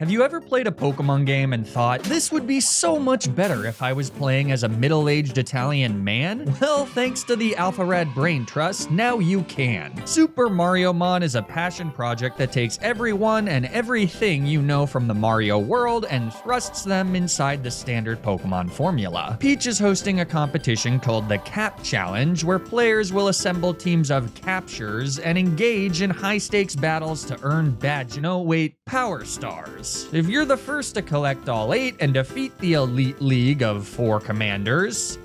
Have you ever played a Pokemon game and thought, this would be so much better if I was playing as a middle-aged Italian man? Well, thanks to the Alpharad Brain Trust, now you can. Super Mariomon is a passion project that takes everyone and everything you know from the Mario world and thrusts them inside the standard Pokemon formula. Peach is hosting a competition called the Cap Challenge, where players will assemble teams of captures and engage in high-stakes battles to earn Power Stars. If you're the first to collect all 8 and defeat the Elite League of 4 commanders,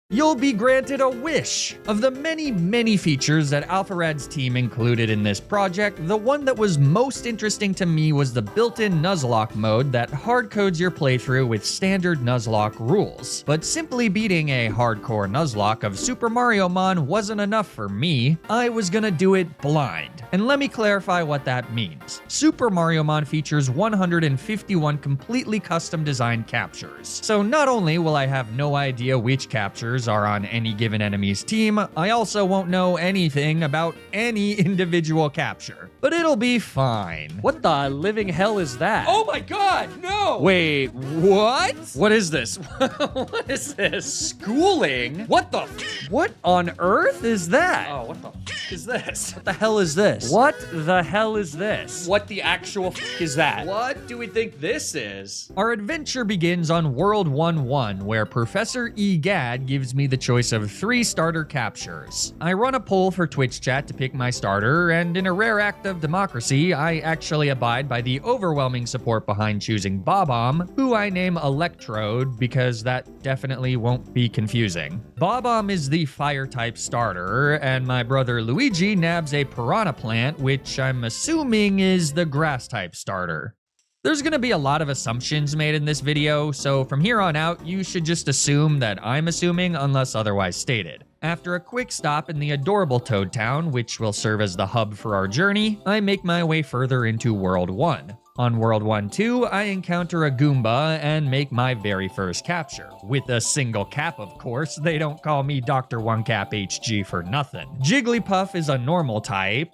you'll be granted a wish. Of the many features that Alpharad's team included in this project, the one that was most interesting to me was the built-in Nuzlocke mode that hardcodes your playthrough with standard Nuzlocke rules. But simply beating a hardcore Nuzlocke of Super Mariomon wasn't enough for me. I was gonna do it blind. And let me clarify what that means. Super Mariomon features 151 completely custom designed captures. So not only will I have no idea which captures are on any given enemy's team, I also won't know anything about any individual capture. But it'll be fine. What the living hell is that? Oh my god, no! Wait, what? What is this? What is this? Schooling? What the What on earth is that? Oh, what the is this? What the hell is this? What the hell is this? What the actual is that? What do we think this is? Our adventure begins on World 1-1, where Professor Gadd gives me the choice of 3 starter captures. I run a poll for Twitch chat to pick my starter, and in a rare act of democracy, I actually abide by the overwhelming support behind choosing Bob-omb, who I name Electrode because that definitely won't be confusing. Bob-omb is the fire-type starter, and my brother Luigi nabs a piranha plant, which I'm assuming is the grass-type starter. There's gonna be a lot of assumptions made in this video, so from here on out, you should just assume that I'm assuming unless otherwise stated. After a quick stop in the adorable Toad Town, which will serve as the hub for our journey, I make my way further into World 1. On World 1-2, I encounter a Goomba and make my very first capture. With a single cap, of course. They don't call me Dr. One Cap HG for nothing. Jigglypuff is a normal type.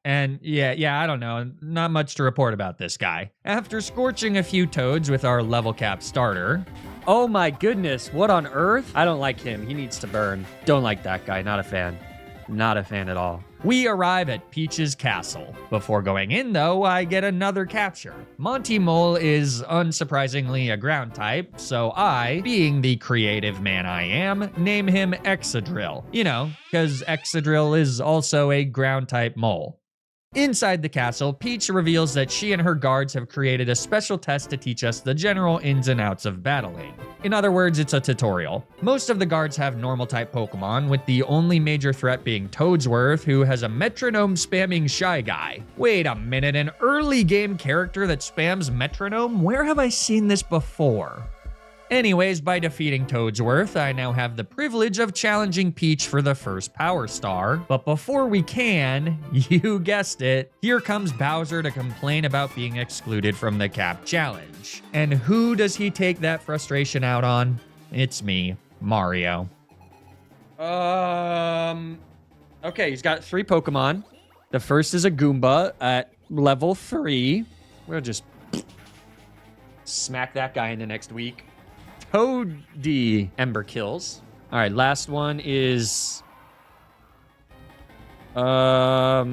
And yeah, I don't know, not much to report about this guy. After scorching a few toads with our level cap starter. Oh my goodness, what on earth? I don't like him, he needs to burn. Don't like that guy, not a fan. Not a fan at all. We arrive at Peach's castle. Before going in though, I get another capture. Monty Mole is unsurprisingly a ground type, so I, being the creative man I am, name him Excadrill. You know, because Excadrill is also a ground type mole. Inside the castle, Peach reveals that she and her guards have created a special test to teach us the general ins and outs of battling. In other words, it's a tutorial. Most of the guards have normal-type Pokemon, with the only major threat being Toadsworth, who has a metronome-spamming Shy Guy. Wait a minute, an early-game character that spams metronome? Where have I seen this before? Anyways, by defeating Toadsworth, I now have the privilege of challenging Peach for the first Power Star. But before we can, you guessed it, here comes Bowser to complain about being excluded from the Cap Challenge. And who does he take that frustration out on? It's me, Mario. Okay, he's got 3 Pokemon. The first is a Goomba at level 3. We'll just smack that guy into next week. Toadie Ember kills. All right, last one is... I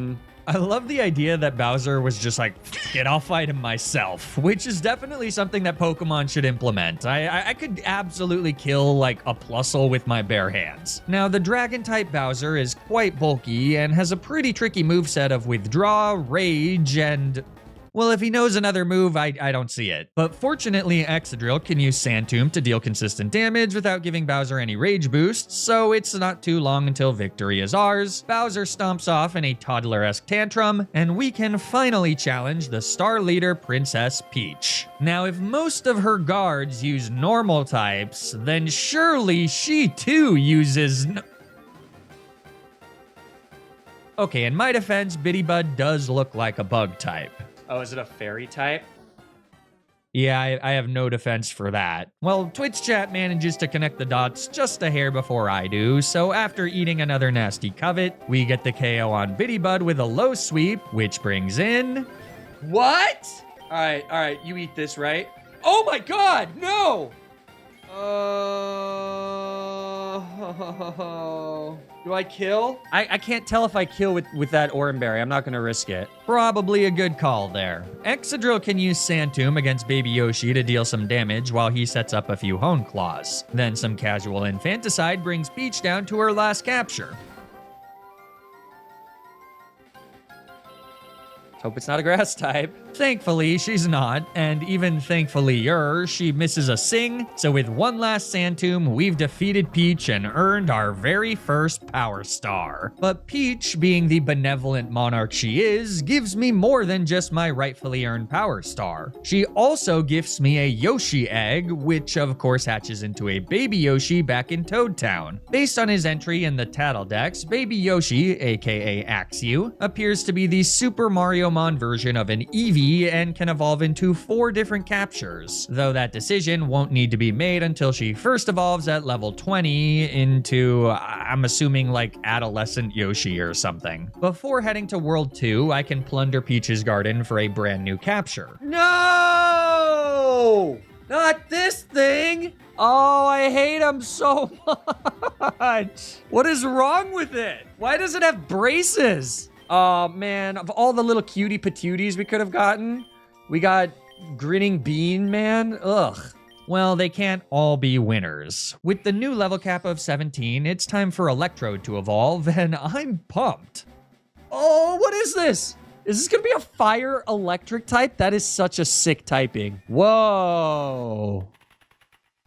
love the idea that Bowser was just like, I'll fight him myself, which is definitely something that Pokemon should implement. I could absolutely kill like a Plusle with my bare hands. Now, the Dragon-type Bowser is quite bulky and has a pretty tricky moveset of Withdraw, Rage, and... well, if he knows another move, I don't see it. But fortunately, Excadrill can use Sand Tomb to deal consistent damage without giving Bowser any rage boosts, so it's not too long until victory is ours. Bowser stomps off in a toddler-esque tantrum, and we can finally challenge the star leader, Princess Peach. Now, if most of her guards use normal types, then surely she too uses... Okay, in my defense, Biddybud does look like a bug type. Oh, is it a fairy type? Yeah, I have no defense for that. Well, Twitch chat manages to connect the dots just a hair before I do, so after eating another nasty covet, we get the KO on Biddybud with a low sweep, which brings in... What? All right, you eat this, right? Oh my god, no! Do I kill? I can't tell if I kill with that Oranberry. I'm not gonna risk it. Probably a good call there. Excadrill can use Sand Tomb against Baby Yoshi to deal some damage while he sets up a few Hone Claws. Then some casual infanticide brings Peach down to her last capture. Hope it's not a grass type. Thankfully, she's not, and even thankfully-er, she misses a Sing, so with one last Sand Tomb, we've defeated Peach and earned our very first Power Star. But Peach, being the benevolent monarch she is, gives me more than just my rightfully earned Power Star. She also gifts me a Yoshi egg, which of course hatches into a Baby Yoshi back in Toad Town. Based on his entry in the Tattle Dex, Baby Yoshi, aka Axew, appears to be the Super Mariomon version of an Eevee and can evolve into 4 different captures, though that decision won't need to be made until she first evolves at level 20 into, I'm assuming, like adolescent Yoshi or something. Before heading to World 2, I can plunder Peach's garden for a brand new capture. No! Not this thing! Oh, I hate him so much. What is wrong with it? Why does it have braces? Oh, man, of all the little cutie patooties we could have gotten, we got Grinning Bean, man. Ugh. Well, they can't all be winners. With the new level cap of 17, it's time for Electrode to evolve, and I'm pumped. Oh, what is this? Is this gonna be a fire electric type? That is such a sick typing. Whoa.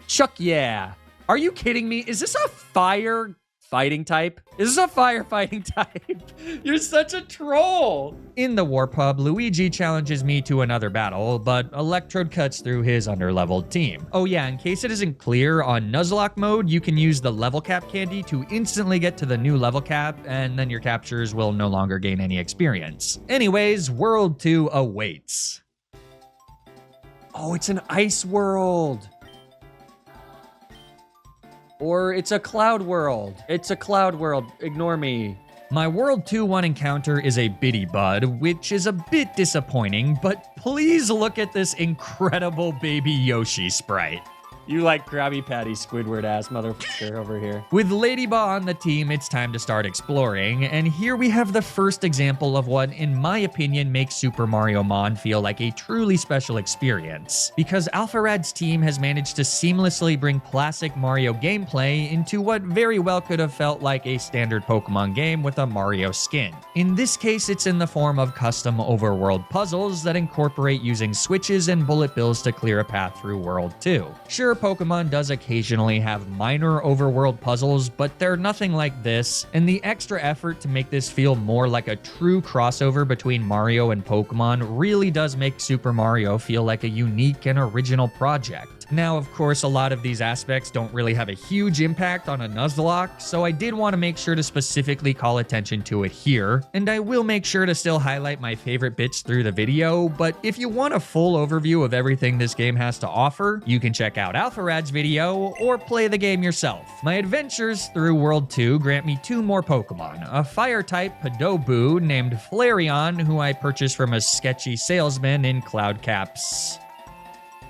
Chuck, yeah. Are you kidding me? Is this a fire fighting type? Is this a firefighting type? You're such a troll. In the Warp Hub, Luigi challenges me to another battle, but Electrode cuts through his underleveled team. Oh yeah, in case it isn't clear, on Nuzlocke mode, you can use the level cap candy to instantly get to the new level cap, and then your captures will no longer gain any experience. Anyways, World 2 awaits. Oh, it's an ice world. Or it's a cloud world. It's a cloud world. Ignore me. My World 2-1 encounter is a Bitty Bud, which is a bit disappointing, but please look at this incredible baby Yoshi sprite. You like Krabby Patty Squidward ass motherfucker over here. With Ladyba on the team, it's time to start exploring, and here we have the first example of what, in my opinion, makes Super Mariomon feel like a truly special experience. Because Alpharad's team has managed to seamlessly bring classic Mario gameplay into what very well could have felt like a standard Pokemon game with a Mario skin. In this case, it's in the form of custom overworld puzzles that incorporate using switches and bullet bills to clear a path through World 2. Sure, Pokemon does occasionally have minor overworld puzzles, but they're nothing like this, and the extra effort to make this feel more like a true crossover between Mario and Pokemon really does make Super Mario feel like a unique and original project. Now, of course, a lot of these aspects don't really have a huge impact on a Nuzlocke, so I did want to make sure to specifically call attention to it here, and I will make sure to still highlight my favorite bits through the video, but if you want a full overview of everything this game has to offer, you can check out Alpharad's video or play the game yourself. My adventures through World 2 grant me 2 more Pokemon, a fire-type Padobu named Flareon, who I purchased from a sketchy salesman in Cloudcap's...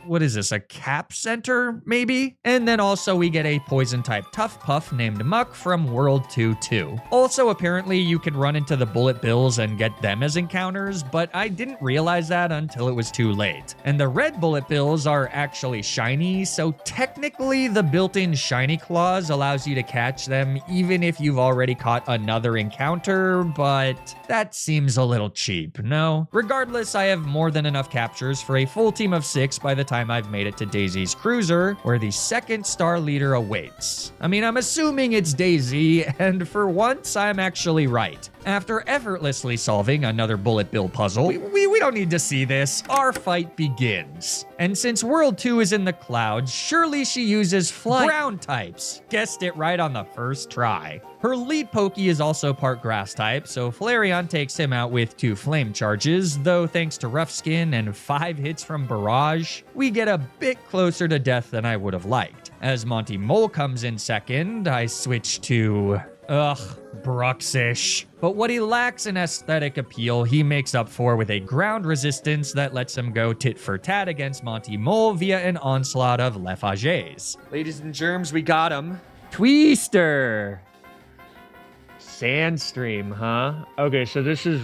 what is this, a cap center, maybe? And then also we get a poison-type Tough Puff named Muck from World 2 too. Also, apparently you can run into the bullet bills and get them as encounters, but I didn't realize that until it was too late. And the red bullet bills are actually shiny, so technically the built-in shiny claws allows you to catch them even if you've already caught another encounter, but that seems a little cheap, no? Regardless, I have more than enough captures for a full team of 6 by the time I've made it to Daisy's Cruiser, where the second star leader awaits. I mean, I'm assuming it's Daisy, and for once, I'm actually right. After effortlessly solving another bullet bill puzzle, we don't need to see this. Our fight begins. And since World 2 is in the clouds, surely she uses ground types. Guessed it right on the first try. Her lead Pokey is also part grass type, so Flareon takes him out with 2 flame charges, though thanks to Rough Skin and 5 hits from Barrage, we get a bit closer to death than I would have liked. As Monty Mole comes in second, I switch to Ugh, Bruxish. But what he lacks in aesthetic appeal, he makes up for with a ground resistance that lets him go tit for tat against Monty Mole via an onslaught of Lefages. Ladies and germs, we got him. Twister. Sandstream, huh? Okay, so this is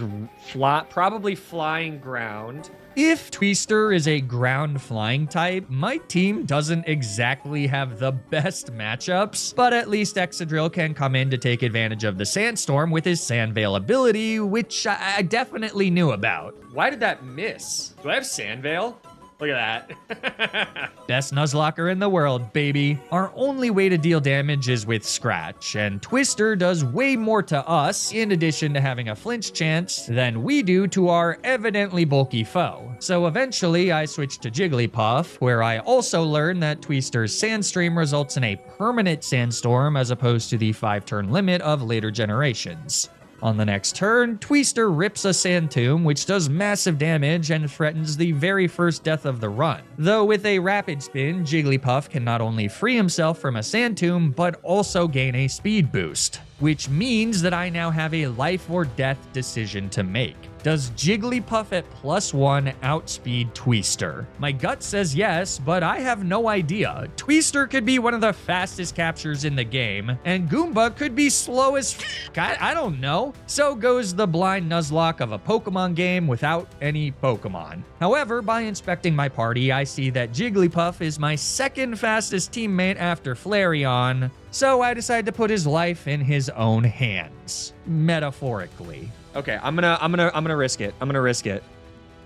probably flying ground. If Twister is a ground flying type, my team doesn't exactly have the best matchups, but at least Excadrill can come in to take advantage of the Sandstorm with his Sand Veil ability, which I definitely knew about. Why did that miss? Do I have Sand Veil? Look at that. Best Nuzlocker in the world, baby. Our only way to deal damage is with Scratch, and Twister does way more to us, in addition to having a flinch chance, than we do to our evidently bulky foe. So eventually, I switched to Jigglypuff, where I also learned that Twister's Sandstream results in a permanent Sandstorm as opposed to the 5-turn limit of later generations. On the next turn, Twister rips a Sand Tomb, which does massive damage and threatens the very first death of the run. Though with a Rapid Spin, Jigglypuff can not only free himself from a Sand Tomb, but also gain a speed boost, which means that I now have a life or death decision to make. Does Jigglypuff at +1 outspeed Twister? My gut says yes, but I have no idea. Twister could be one of the fastest captures in the game, and Goomba could be slow as I don't know. So goes the blind Nuzlocke of a Pokemon game without any Pokemon. However, by inspecting my party, I see that Jigglypuff is my second fastest teammate after Flareon, so I decide to put his life in his own hands, metaphorically. Okay, I'm gonna risk it. I'm gonna risk it.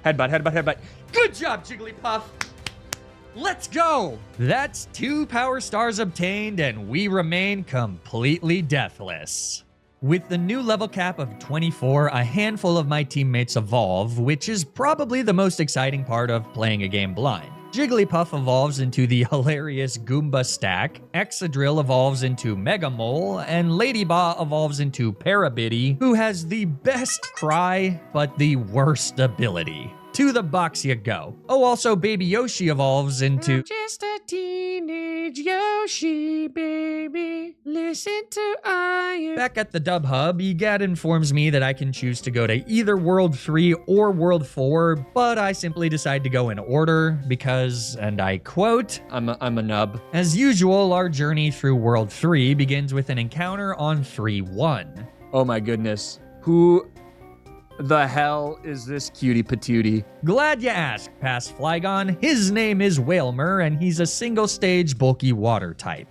Headbutt, headbutt, headbutt. Good job, Jigglypuff. Let's go. That's 2 power stars obtained, and we remain completely deathless. With the new level cap of 24, a handful of my teammates evolve, which is probably the most exciting part of playing a game blind. Jigglypuff evolves into the hilarious Goomba stack, Excadrill evolves into Mega Mole, and Ladyba evolves into Parabitty, who has the best cry, but the worst ability. To the box you go. Oh, also Baby Yoshi evolves into Just a teenage Yoshi, baby. Listen to Iron. Back at the Dub Hub, Gadd informs me that I can choose to go to either World 3 or World 4, but I simply decide to go in order because, and I quote, I'm a nub. As usual, our journey through World 3 begins with an encounter on 3-1. Oh my goodness. Who the hell is this cutie patootie? Glad you asked, past Flygon. His name is Whalmer, and he's a single-stage bulky water type.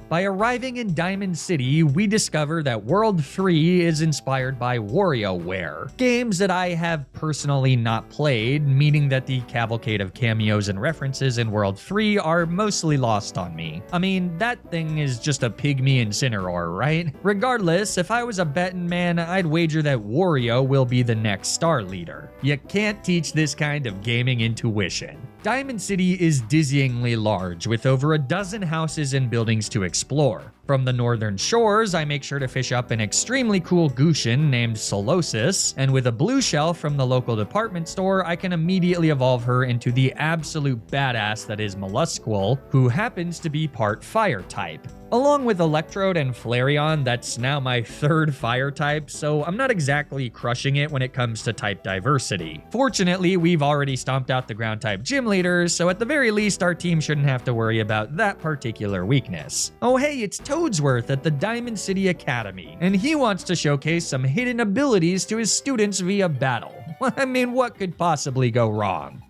By arriving in Diamond City, we discover that World 3 is inspired by WarioWare, games that I have personally not played, meaning that the cavalcade of cameos and references in World 3 are mostly lost on me. I mean, that thing is just a pygmy Incineroar, right? Regardless, if I was a betting man, I'd wager that Wario will be the next star leader. You can't teach this kind of gaming intuition. Diamond City is dizzyingly large, with over a dozen houses and buildings to explore. From the northern shores, I make sure to fish up an extremely cool Gushin named Solosis, and with a blue shell from the local department store, I can immediately evolve her into the absolute badass that is Mollusqual, who happens to be part fire type. Along with Electrode and Flareon, that's now my 3rd fire type, so I'm not exactly crushing it when it comes to type diversity. Fortunately, we've already stomped out the ground type gym leaders, so at the very least, our team shouldn't have to worry about that particular weakness. Oh hey, it's Toadsworth at the Diamond City Academy, and he wants to showcase some hidden abilities to his students via battle. I mean, what could possibly go wrong?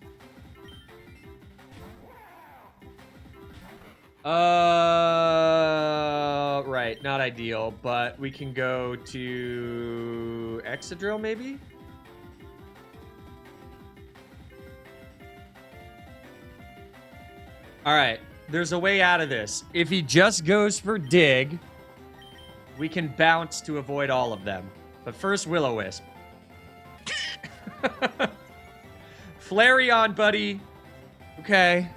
Right, not ideal, but we can go to Excadrill, maybe? All right, there's a way out of this. If he just goes for Dig, we can bounce to avoid all of them. But first, Will-O-Wisp. Flareon, buddy. Okay.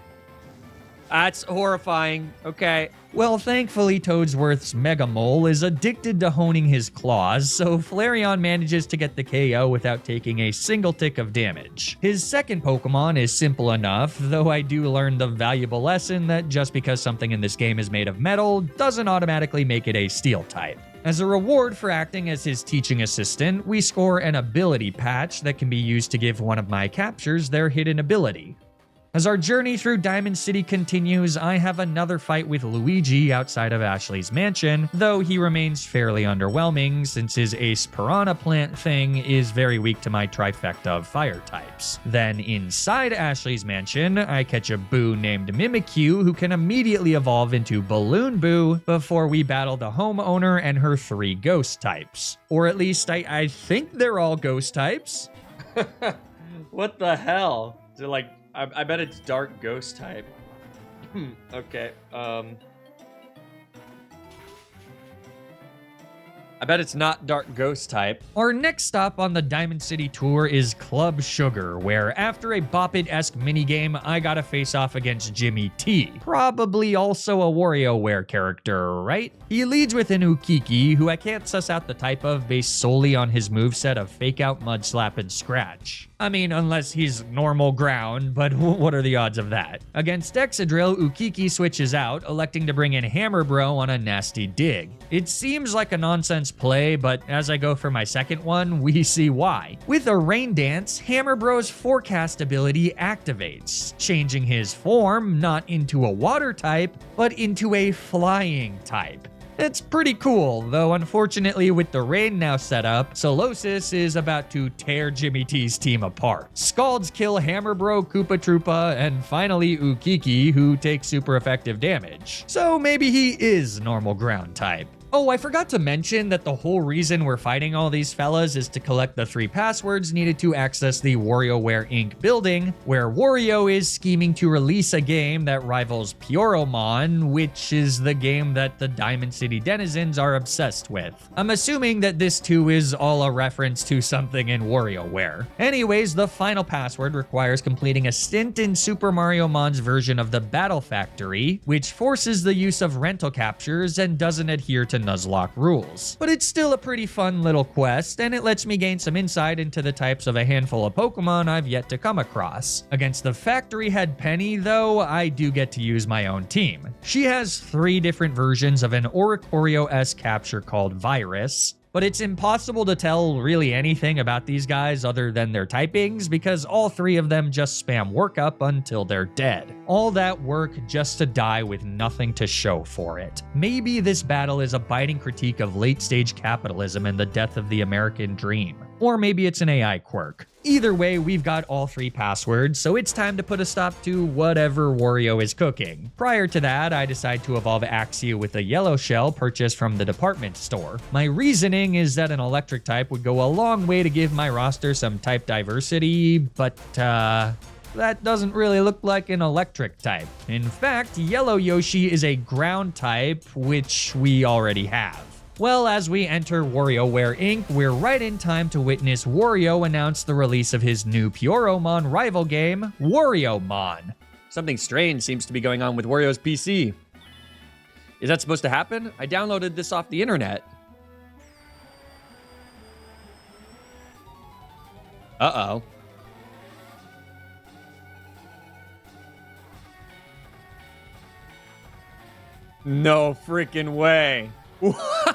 That's horrifying. Okay. Well, thankfully, Toadsworth's Mega Mole is addicted to honing his claws, so Flareon manages to get the KO without taking a single tick of damage. His second Pokemon is simple enough, though I do learn the valuable lesson that just because something in this game is made of metal doesn't automatically make it a steel type. As a reward for acting as his teaching assistant, we score an ability patch that can be used to give one of my captures their hidden ability. As our journey through Diamond City continues, I have another fight with Luigi outside of Ashley's mansion, though he remains fairly underwhelming since his Ace Piranha Plant thing is very weak to my trifecta of fire types. Then inside Ashley's mansion, I catch a Boo named Mimikyu who can immediately evolve into Balloon Boo before we battle the homeowner and her 3 ghost types. Or at least I think they're all ghost types. What the hell? Is it like... I bet it's dark ghost type. Okay, I bet it's not dark ghost type. Our next stop on the Diamond City tour is Club Sugar, where after a Bop It-esque minigame, I gotta face off against Jimmy T. Probably also a WarioWare character, right? He leads with an Ukiki, who I can't suss out the type of based solely on his moveset of Fake Out, Mud Slap, and Scratch. I mean, unless he's normal ground, but what are the odds of that? Against Excadrill, Ukiki switches out, electing to bring in Hammer Bro on a nasty dig. It seems like a nonsense play, but as I go for my second one, we see why. With a Rain Dance, Hammer Bro's Forecast ability activates, changing his form not into a water type, but into a flying type. It's pretty cool, though unfortunately with the rain now set up, Solosis is about to tear Jimmy T's team apart. Scalds kill Hammer Bro, Koopa Troopa, and finally Ukiki, who takes super effective damage. So maybe he is normal ground type. Oh, I forgot to mention that the whole reason we're fighting all these fellas is to collect the 3 passwords needed to access the WarioWare Inc. building, where Wario is scheming to release a game that rivals Mariomon, which is the game that the Diamond City denizens are obsessed with. I'm assuming that this too is all a reference to something in WarioWare. Anyways, the final password requires completing a stint in Super Mariomon's version of the Battle Factory, which forces the use of rental captures and doesn't adhere to Nuzlocke rules. But it's still a pretty fun little quest, and it lets me gain some insight into the types of a handful of Pokemon I've yet to come across. Against the factory head Penny, though, I do get to use my own team. She has 3 different versions of an Oricorio-esque capture called Virus, but it's impossible to tell really anything about these guys other than their typings because all 3 of them just spam workup until they're dead. All that work just to die with nothing to show for it. Maybe this battle is a biting critique of late-stage capitalism and the death of the American dream. Or maybe it's an AI quirk. Either way, we've got all 3 passwords, so it's time to put a stop to whatever Wario is cooking. Prior to that, I decide to evolve Axew with a yellow shell purchased from the department store. My reasoning is that an electric type would go a long way to give my roster some type diversity, but that doesn't really look like an electric type. In fact, Yellow Yoshi is a ground type, which we already have. Well, as we enter WarioWare Inc., we're right in time to witness Wario announce the release of his new Puromon rival game, Wariomon. Something strange seems to be going on with Wario's PC. Is that supposed to happen? I downloaded this off the internet. Uh-oh. No freaking way. What?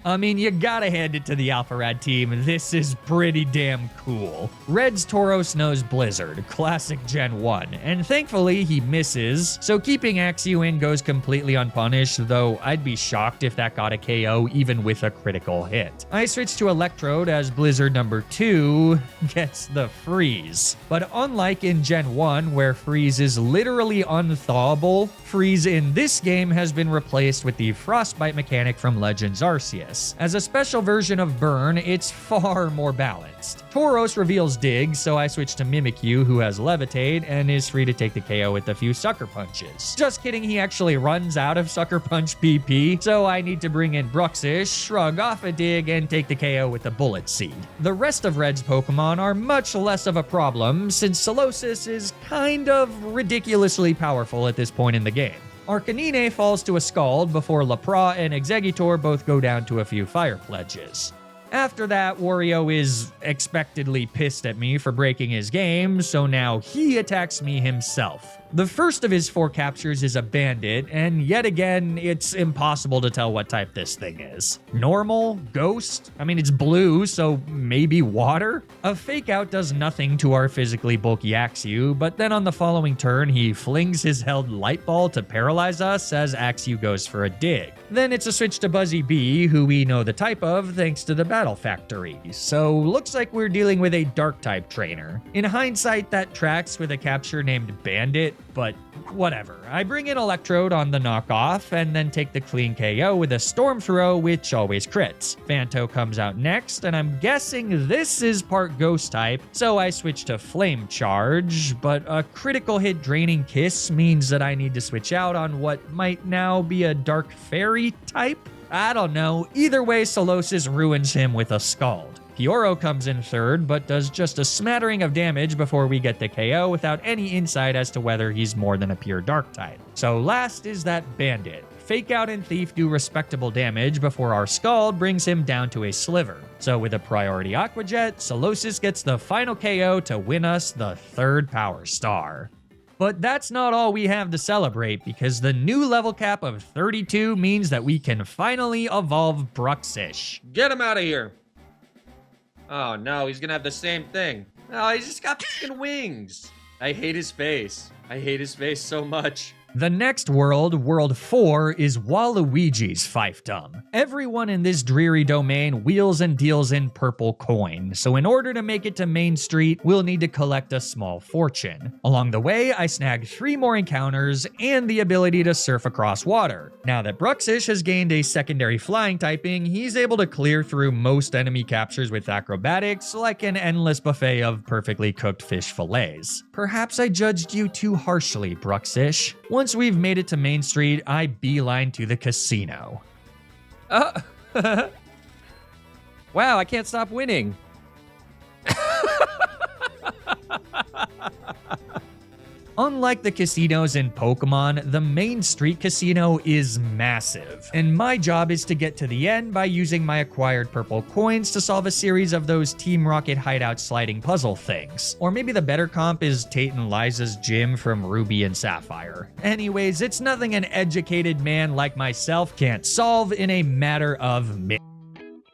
I mean, you gotta hand it to the Alpharad team. This is pretty damn cool. Red's Tauros knows Blizzard, classic Gen 1, and thankfully he misses, so keeping Axew in goes completely unpunished, though I'd be shocked if that got a KO even with a critical hit. I switch to Electrode as Blizzard number 2 gets the freeze. But unlike in Gen 1, where freeze is literally unthawable, freeze in this game has been replaced with the frostbite mechanic from Legends Arceus. Arceus. As a special version of Burn, it's far more balanced. Tauros reveals Dig, so I switch to Mimikyu, who has Levitate and is free to take the KO with a few Sucker Punches. Just kidding, he actually runs out of Sucker Punch PP, so I need to bring in Bruxish, shrug off a Dig, and take the KO with the Bullet Seed. The rest of Red's Pokemon are much less of a problem, since Solosis is kind of ridiculously powerful at this point in the game. Arcanine falls to a Scald before Lapra and Exeggutor both go down to a few Fire Pledges. After that, Wario is expectedly pissed at me for breaking his game, so now he attacks me himself. The first of his 4 captures is a Bandit, and yet again, it's impossible to tell what type this thing is. Normal? Ghost? I mean, it's blue, so maybe water? A Fake Out does nothing to our physically bulky Axew, but then on the following turn, he flings his held Light Ball to paralyze us as Axew goes for a Dig. Then it's a switch to Buzzy B, who we know the type of thanks to the Battle Factory, so looks like we're dealing with a Dark-type trainer. In hindsight, that tracks with a capture named Bandit, but whatever. I bring in Electrode on the knockoff and then take the clean KO with a Storm Throw, which always crits. Phanto comes out next, and I'm guessing this is part Ghost type, so I switch to Flame Charge, but a critical hit Draining Kiss means that I need to switch out on what might now be a Dark Fairy type? I don't know. Either way, Solosis ruins him with a Scald. Fioro comes in third, but does just a smattering of damage before we get the KO without any insight as to whether he's more than a pure Dark type. So last is that Bandit. Fake Out and Thief do respectable damage before our Scald brings him down to a Sliver. So with a priority Aqua Jet, Solosis gets the final KO to win us the 3rd Power Star. But that's not all we have to celebrate, because the new level cap of 32 means that we can finally evolve Bruxish. Get him out of here. Oh no, he's gonna have the same thing. Oh, he's just got fucking wings. I hate his face. I hate his face so much. The next world, World 4, is Waluigi's fiefdom. Everyone in this dreary domain wheels and deals in purple coin, so in order to make it to Main Street, we'll need to collect a small fortune. Along the way, I snag 3 more encounters and the ability to surf across water. Now that Bruxish has gained a secondary flying typing, he's able to clear through most enemy captures with acrobatics, like an endless buffet of perfectly cooked fish fillets. Perhaps I judged you too harshly, Bruxish. Once we've made it to Main Street, I beeline to the casino. Wow, I can't stop winning. Unlike the casinos in Pokemon, the Main Street Casino is massive, and my job is to get to the end by using my acquired purple coins to solve a series of those Team Rocket hideout sliding puzzle things. Or maybe the better comp is Tate and Liza's gym from Ruby and Sapphire. Anyways, it's nothing an educated man like myself can't solve in a matter of minutes.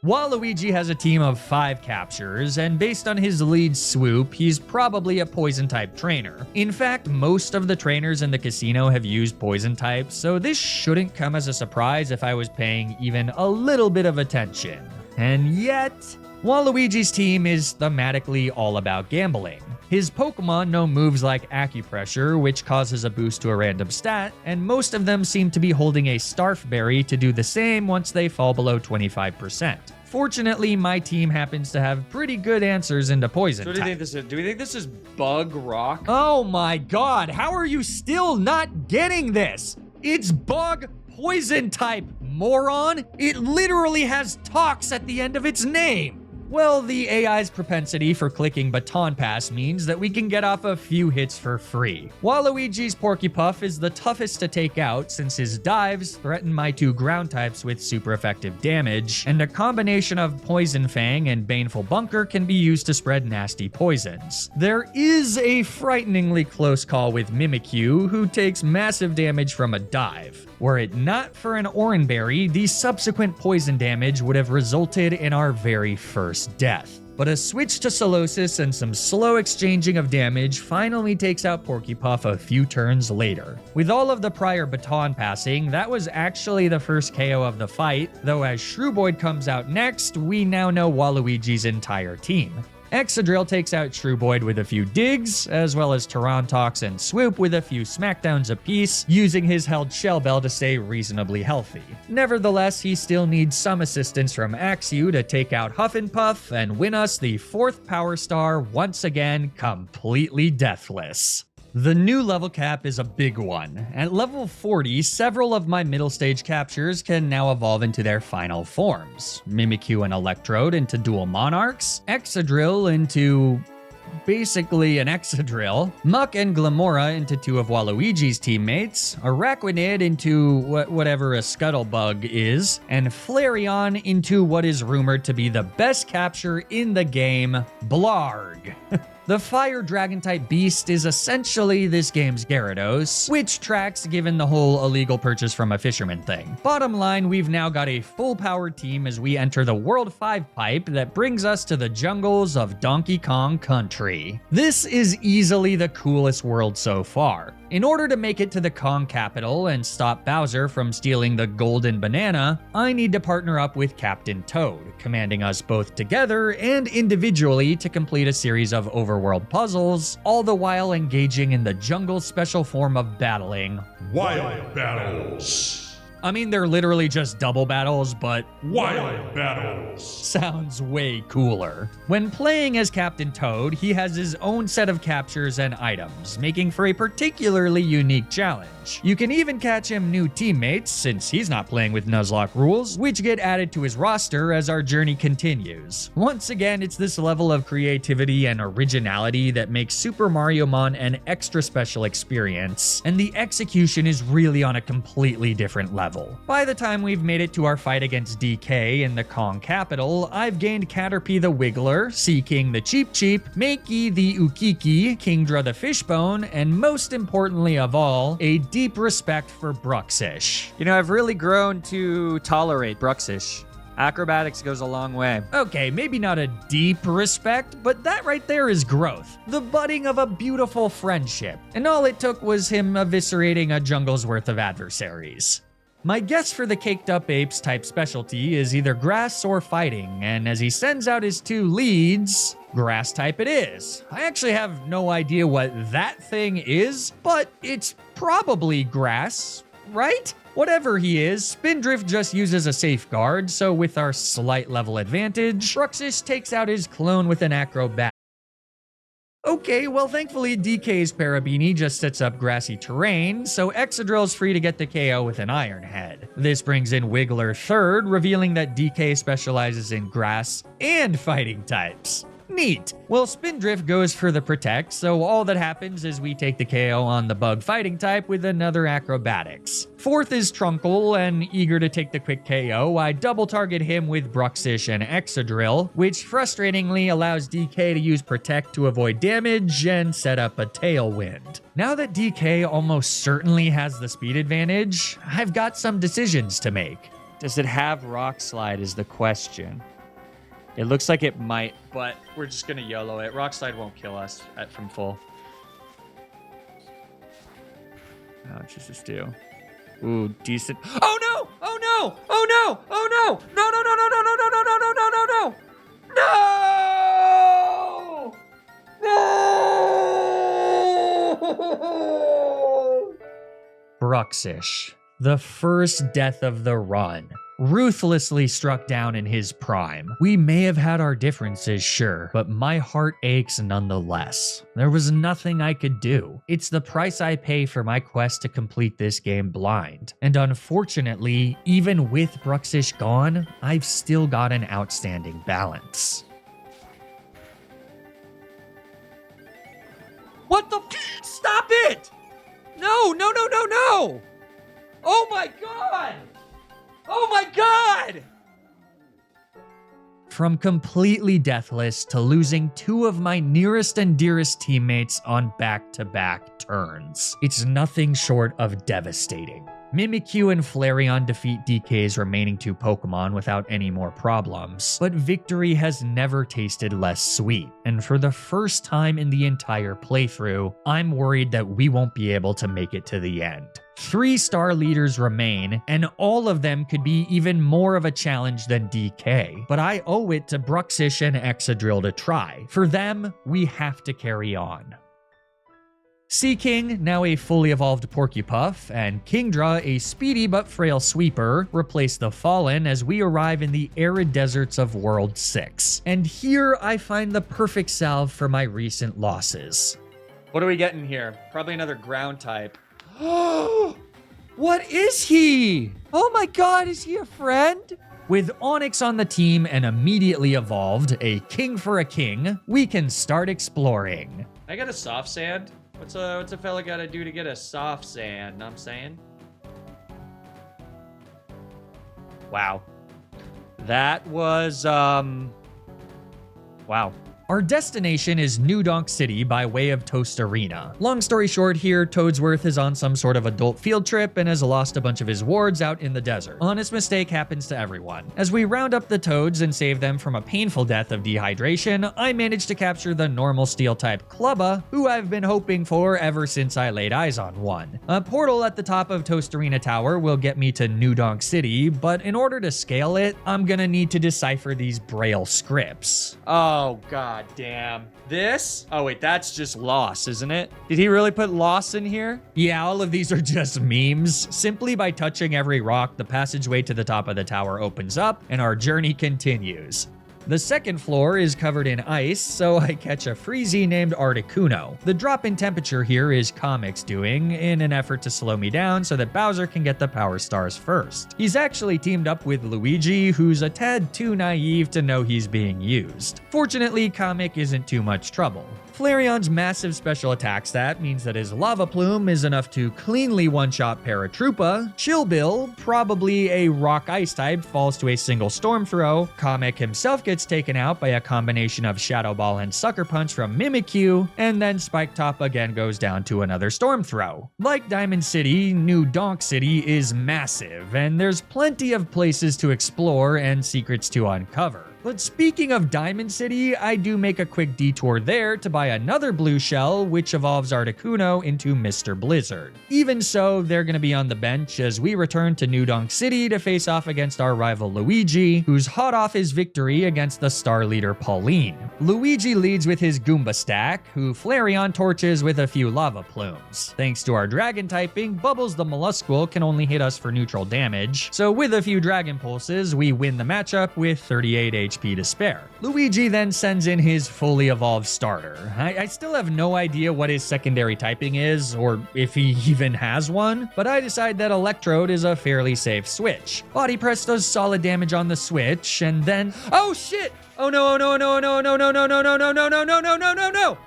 Waluigi has a team of 5 captures, and based on his lead swoop, he's probably a Poison-type trainer. In fact, most of the trainers in the casino have used Poison types, so this shouldn't come as a surprise if I was paying even a little bit of attention. And yet, Waluigi's team is thematically all about gambling. His Pokemon know moves like Acupressure, which causes a boost to a random stat, and most of them seem to be holding a Starf Berry to do the same once they fall below 25%. Fortunately, my team happens to have pretty good answers into Poison So what do you type. think this is? Do we think this is Bug Rock? Oh my god, how are you still not getting this? It's Bug Poison type, moron! It literally has Tox at the end of its name! Well, the AI's propensity for clicking Baton Pass means that we can get off a few hits for free. Waluigi's Porkypuff is the toughest to take out since his dives threaten my 2 ground types with super effective damage, and a combination of Poison Fang and Baneful Bunker can be used to spread nasty poisons. There is a frighteningly close call with Mimikyu, who takes massive damage from a dive. Were it not for an Oranberry, the subsequent poison damage would have resulted in our very first death. But a switch to Solosis and some slow exchanging of damage finally takes out Porkypuff a few turns later. With all of the prior baton passing, that was actually the first KO of the fight, though as Shrewboyd comes out next, we now know Waluigi's entire team. Excadrill takes out Shrewboyd with a few digs, as well as Tarantox and Swoop with a few smackdowns apiece, using his held Shell Bell to stay reasonably healthy. Nevertheless, he still needs some assistance from Axew to take out Huff and Puff and win us the 4th Power Star once again completely deathless. The new level cap is a big one. At level 40, several of my middle stage captures can now evolve into their final forms. Mimikyu and Electrode into dual Monarchs, Excadrill into basically an Excadrill, Muck and Glamora into 2 of Waluigi's teammates, Araquanid into whatever a Scuttlebug is, and Flareon into what is rumored to be the best capture in the game, Blarg. The Fire Dragon-type beast is essentially this game's Gyarados, which tracks given the whole illegal purchase from a fisherman thing. Bottom line, we've now got a full-powered team as we enter the World 5 pipe that brings us to the jungles of Donkey Kong Country. This is easily the coolest world so far. In order to make it to the Kong capital and stop Bowser from stealing the golden banana, I need to partner up with Captain Toad, commanding us both together and individually to complete a series of overworld puzzles, all the while engaging in the jungle's special form of battling, Wild Battles. I mean, they're literally just double battles, but Wild Battles. sounds way cooler. When playing as Captain Toad, he has his own set of captures and items, making for a particularly unique challenge. You can even catch him new teammates, since he's not playing with Nuzlocke rules, which get added to his roster as our journey continues. Once again, it's this level of creativity and originality that makes Super Mariomon an extra special experience, and the execution is really on a completely different level. By the time we've made it to our fight against DK in the Kong capital, I've gained Caterpie the Wiggler, Seaking the Cheep Cheep, Mankey the Ukiki, Kingdra the Fishbone, and most importantly of all, a deep respect for Bruxish. You know, I've really grown to tolerate Bruxish. Acrobatics goes a long way. Okay, maybe not a deep respect, but that right there is growth. The budding of a beautiful friendship. And all it took was him eviscerating a jungle's worth of adversaries. My guess for the Caked Up Apes type specialty is either grass or fighting, and as he sends out his 2 leads, grass type it is. I actually have no idea what that thing is, but it's probably grass, right? Whatever he is, Spindrift just uses a safeguard, so with our slight level advantage, Bruxish takes out his clone with an acrobat. Okay, well thankfully DK's Parabini just sets up grassy terrain, so Excadrill's free to get the KO with an Iron Head. This brings in Wiggler 3rd, revealing that DK specializes in grass and fighting types. Neat. Well, Spindrift goes for the Protect, so all that happens is we take the KO on the bug fighting type with another Acrobatics. 4th is Trunkle, and eager to take the quick KO, I double target him with Bruxish and Excadrill, which frustratingly allows DK to use Protect to avoid damage and set up a Tailwind. Now that DK almost certainly has the speed advantage, I've got some decisions to make. Does it have Rock Slide is the question. It looks like it might, but we're just gonna YOLO it. Rock Slide won't kill us from full. How much does this do? Ooh, decent. Oh no! Oh no! Oh no! Oh no! No! No! No! No! No! No! No! No! No! No! No! No! No! Bruxish, the first death of the run, ruthlessly struck down in his prime. We may have had our differences, sure, but my heart aches nonetheless. There was nothing I could do. It's the price I pay for my quest to complete this game blind. And unfortunately, even with Bruxish gone, I've still got an outstanding balance. What the Stop it! No! No! No! No! No! Oh my god! Oh my god! From completely deathless to losing 2 of my nearest and dearest teammates on back-to-back turns. It's nothing short of devastating. Mimikyu and Flareon defeat DK's remaining 2 Pokemon without any more problems, but victory has never tasted less sweet, and for the first time in the entire playthrough, I'm worried that we won't be able to make it to the end. 3 star leaders remain, and all of them could be even more of a challenge than DK, but I owe it to Bruxish and Excadrill to try. For them, we have to carry on. Seaking, now a fully evolved Porcupuff, and Kingdra, a speedy but frail sweeper, replace the Fallen as we arrive in the arid deserts of World 6. And here I find the perfect salve for my recent losses. What are we getting here? Probably another ground type. What is he? Oh my god, is he a friend? With Onix on the team and immediately evolved, a king for a king, we can start exploring. I got a soft sand. What's a fella gotta do to get a soft sand? Know what I'm saying? Wow. That was, wow. Our destination is New Donk City by way of Toast Arena. Long story short here, Toadsworth is on some sort of adult field trip and has lost a bunch of his wards out in the desert. Honest mistake happens to everyone. As we round up the Toads and save them from a painful death of dehydration, I managed to capture the normal steel-type Clubba, who I've been hoping for ever since I laid eyes on one. A portal at the top of Toast Arena Tower will get me to New Donk City, but in order to scale it, I'm gonna need to decipher these Braille scripts. Oh, god damn. This? Oh wait, that's just loss, isn't it? Did he really put loss in here? Yeah, all of these are just memes. Simply by touching every rock, the passageway to the top of the tower opens up, and our journey continues. The second floor is covered in ice, so I catch a Freezy named Articuno. The drop in temperature here is Kamek's doing, in an effort to slow me down so that Bowser can get the Power Stars first. He's actually teamed up with Luigi, who's a tad too naive to know he's being used. Fortunately, Kamek isn't too much trouble. Flareon's massive special attack stat means that his Lava Plume is enough to cleanly one-shot Paratroopa. Chill Bill, probably a Rock Ice type, falls to a single Storm Throw. Kamek himself gets taken out by a combination of Shadow Ball and Sucker Punch from Mimikyu, and then Spike Top again goes down to another Storm Throw. Like Diamond City, New Donk City is massive, and there's plenty of places to explore and secrets to uncover. But speaking of Diamond City, I do make a quick detour there to buy another blue shell, which evolves Articuno into Mr. Blizzard. Even so, they're gonna be on the bench as we return to New Donk City to face off against our rival Luigi, who's hot off his victory against the star leader Pauline. Luigi leads with his Goomba stack, who Flareon torches with a few lava plumes. Thanks to our dragon typing, Bubbles the Mollusqual can only hit us for neutral damage, so with a few dragon pulses, we win the matchup with 38 HP to spare. Luigi then sends in his fully evolved starter. I still have no idea what his secondary typing is, or if he even has one, but I decide that Electrode is a fairly safe switch. Body Press does solid damage on the switch, and then... Oh shit! Oh no, oh no, oh no, oh no, no, no, no, no, no, no, no, no, no, no, no, no, no!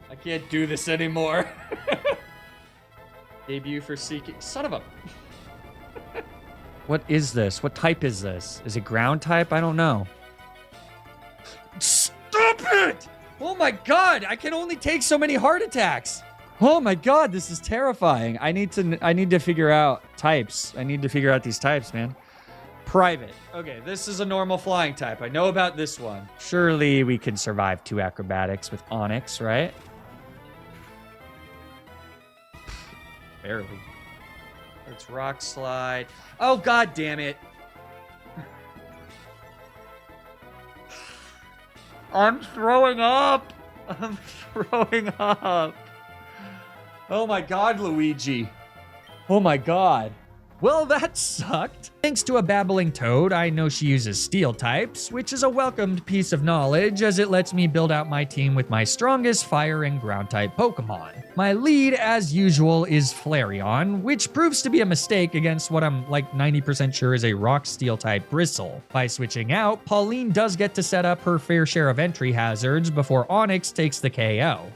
I can't do this anymore. Debut for Seeking. Son of a... What is this? What type is this? Is it ground type? I don't know. Stop it! Oh my god, I can only take so many heart attacks. Oh my god, this is terrifying. I need to figure out types. I need to figure out these types, man. Private. Okay, this is a normal flying type. I know about this one. Surely we can survive 2 acrobatics with Onix, right? Barely. Let's Rock Slide. Oh, god damn it. I'm throwing up. I'm throwing up. Oh my god, Luigi. Oh my god. Well, that sucked. Thanks to a babbling toad, I know she uses steel types, which is a welcomed piece of knowledge as it lets me build out my team with my strongest fire and ground type Pokemon. My lead, as usual, is Flareon, which proves to be a mistake against what I'm like 90% sure is a rock steel type Bristle. By switching out, Pauline does get to set up her fair share of entry hazards before Onix takes the KO.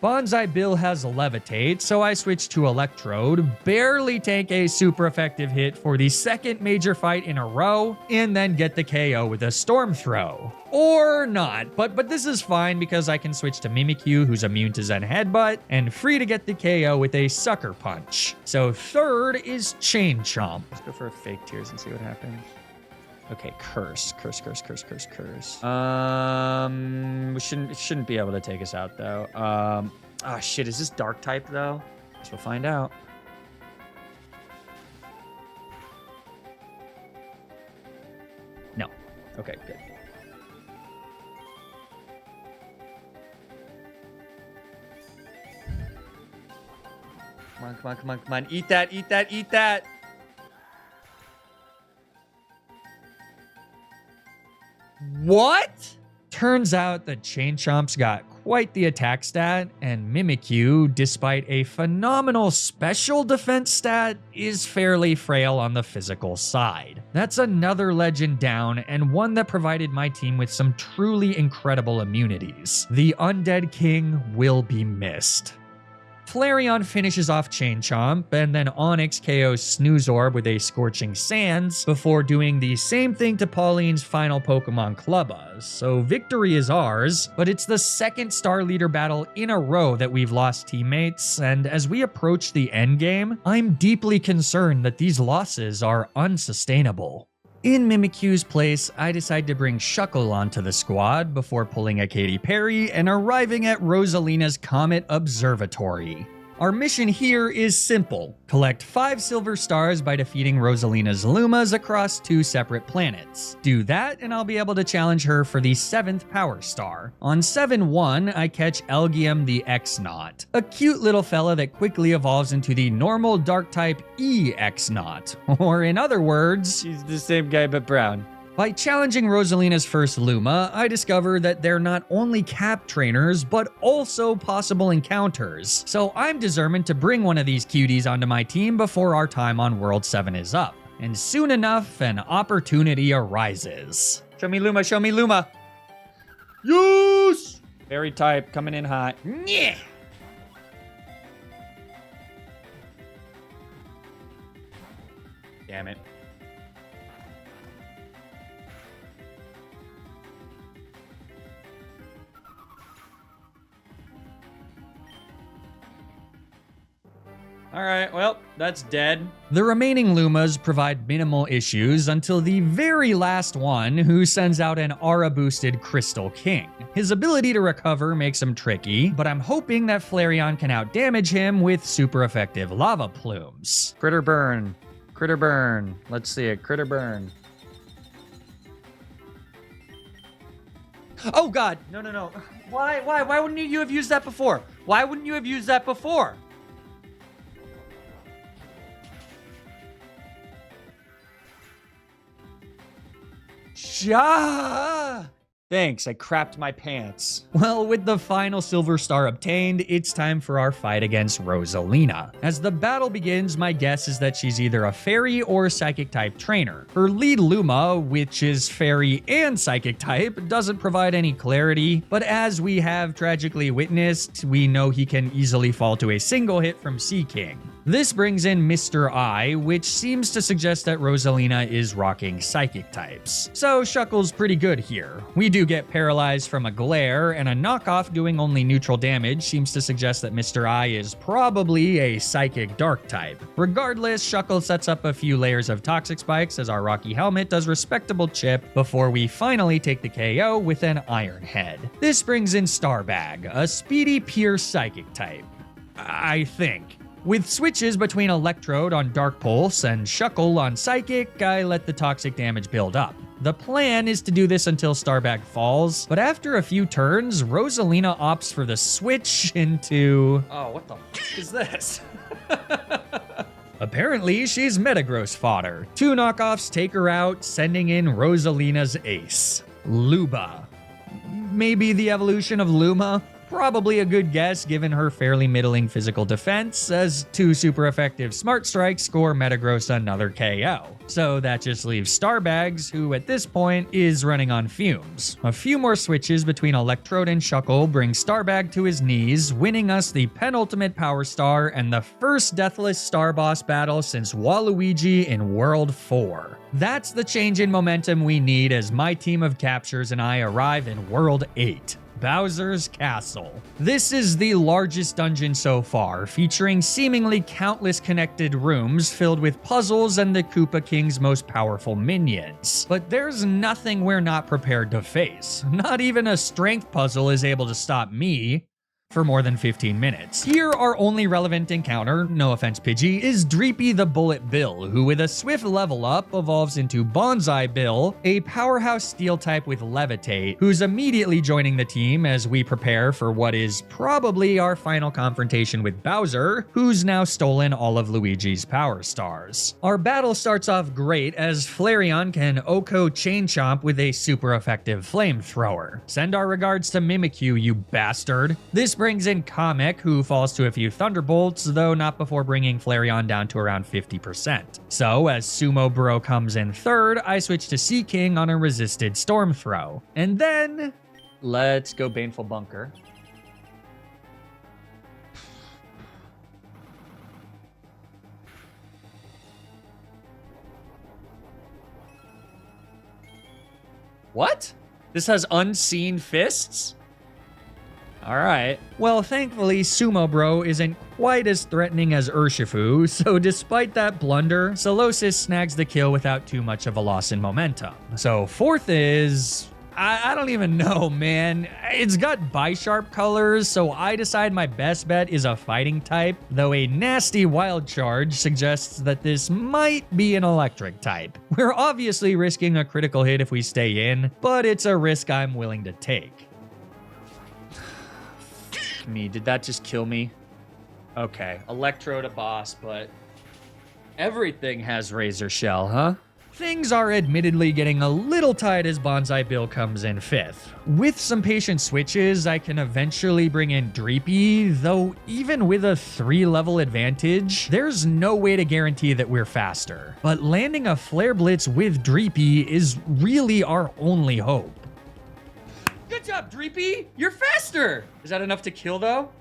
Bonsai Bill has Levitate, so I switch to Electrode, barely take a super effective hit for the second major fight in a row, and then get the KO with a Storm Throw. Or not, but this is fine because I can switch to Mimikyu, who's immune to Zen Headbutt, and free to get the KO with a Sucker Punch. So third is Chain Chomp. Let's go for a fake tears and see what happens. Okay, curse. We shouldn't be able to take us out though. Shit, is this dark type though? Guess we'll find out. No. Okay, good. Come on. Eat that. What? Turns out the Chain Chomp's got quite the attack stat, and Mimikyu, despite a phenomenal special defense stat, is fairly frail on the physical side. That's another legend down, and one that provided my team with some truly incredible immunities. The Undead King will be missed. Flareon finishes off Chain Chomp, and then Onyx KOs Snoozorb with a Scorching Sands before doing the same thing to Pauline's final Pokemon Clubba. So victory is ours, but it's the second Star Leader battle in a row that we've lost teammates, and as we approach the endgame, I'm deeply concerned that these losses are unsustainable. In Mimikyu's place, I decide to bring Shuckle onto the squad before pulling a Katy Perry and arriving at Rosalina's Comet Observatory. Our mission here is simple. Collect 5 silver stars by defeating Rosalina's Lumas across 2 separate planets. Do that and I'll be able to challenge her for the 7th power star. On 7-1, I catch Elgium the X-Naut, a cute little fella that quickly evolves into the normal dark type E-X-Naut, or in other words, She's the same guy but brown. by challenging Rosalina's first Luma, I discover that they're not only cap trainers, but also possible encounters. So I'm determined to bring one of these cuties onto my team before our time on World 7 is up. And soon enough, an opportunity arises. Show me Luma. Yes! Fairy type coming in hot. Yeah! Damn it. All right, well, that's dead. The remaining Lumas provide minimal issues until the very last one, who sends out an aura-boosted Crystal King. His ability to recover makes him tricky, but I'm hoping that Flareon can outdamage him with super effective lava plumes. Critter burn. Let's see it. Critter burn. Oh, God. No. Why wouldn't you have used that before? Thanks, I crapped my pants. Well, with the final silver star obtained, it's time for our fight against Rosalina. As the battle begins, my guess is that she's either a fairy or psychic type trainer. Her lead Luma, which is fairy and psychic type, doesn't provide any clarity, but as we have tragically witnessed, we know he can easily fall to a single hit from Sea King. This brings in Mr. I, which seems to suggest that Rosalina is rocking psychic types. So Shuckle's pretty good here. We do get paralyzed from a glare, and a knockoff doing only neutral damage seems to suggest that Mr. I is probably a psychic dark type. Regardless, Shuckle sets up a few layers of toxic spikes as our Rocky Helmet does respectable chip before we finally take the KO with an Iron Head. This brings in Starbag, a speedy pure psychic type. I think. With switches between Electrode on Dark Pulse and Shuckle on Psychic, I let the toxic damage build up. The plan is to do this until Starbag falls, but after a few turns, Rosalina opts for the switch into... Oh, what the fuck is this? Apparently, she's Metagross fodder. 2 knockoffs take her out, sending in Rosalina's ace, Luba. Maybe the evolution of Luma? Probably a good guess given her fairly middling physical defense, as 2 super effective Smart Strikes score Metagross another KO. So that just leaves Starbags, who at this point is running on fumes. A few more switches between Electrode and Shuckle bring Starbag to his knees, winning us the penultimate Power Star and the first Deathless Star Boss battle since Waluigi in World 4. That's the change in momentum we need as my team of captures and I arrive in World 8. Bowser's Castle. This is the largest dungeon so far, featuring seemingly countless connected rooms filled with puzzles and the Koopa King's most powerful minions. But there's nothing we're not prepared to face. Not even a strength puzzle is able to stop me for more than 15 minutes. Here, our only relevant encounter, no offense Pidgey, is Dreepy the Bullet Bill, who with a swift level up evolves into Bonsai Bill, a powerhouse steel type with Levitate, who's immediately joining the team as we prepare for what is probably our final confrontation with Bowser, who's now stolen all of Luigi's Power Stars. Our battle starts off great as Flareon can Oko Chain Chomp with a super effective flamethrower. Send our regards to Mimikyu, you bastard. This brings in Kamek, who falls to a few Thunderbolts, though not before bringing Flareon down to around 50%. So, as Sumo Bro comes in third, I switch to Sea King on a resisted Storm Throw. And then, let's go Baneful Bunker. What? This has unseen fists? Alright. Well, thankfully, Sumo Bro isn't quite as threatening as Urshifu, so despite that blunder, Solosis snags the kill without too much of a loss in momentum. So fourth is... I don't even know, man. It's got Bisharp colors, so I decide my best bet is a fighting type, though a nasty wild charge suggests that this might be an electric type. We're obviously risking a critical hit if we stay in, but it's a risk I'm willing to take. Me, did that just kill me? Okay, Electrode a boss, but everything has Razor Shell, huh? Things are admittedly getting a little tight as Bonsai Bill comes in fifth. With some patient switches, I can eventually bring in Dreepy, though even with a 3-level advantage, there's no way to guarantee that we're faster. But landing a Flare Blitz with Dreepy is really our only hope. Good job, Dreepy! You're faster! Is that enough to kill, though?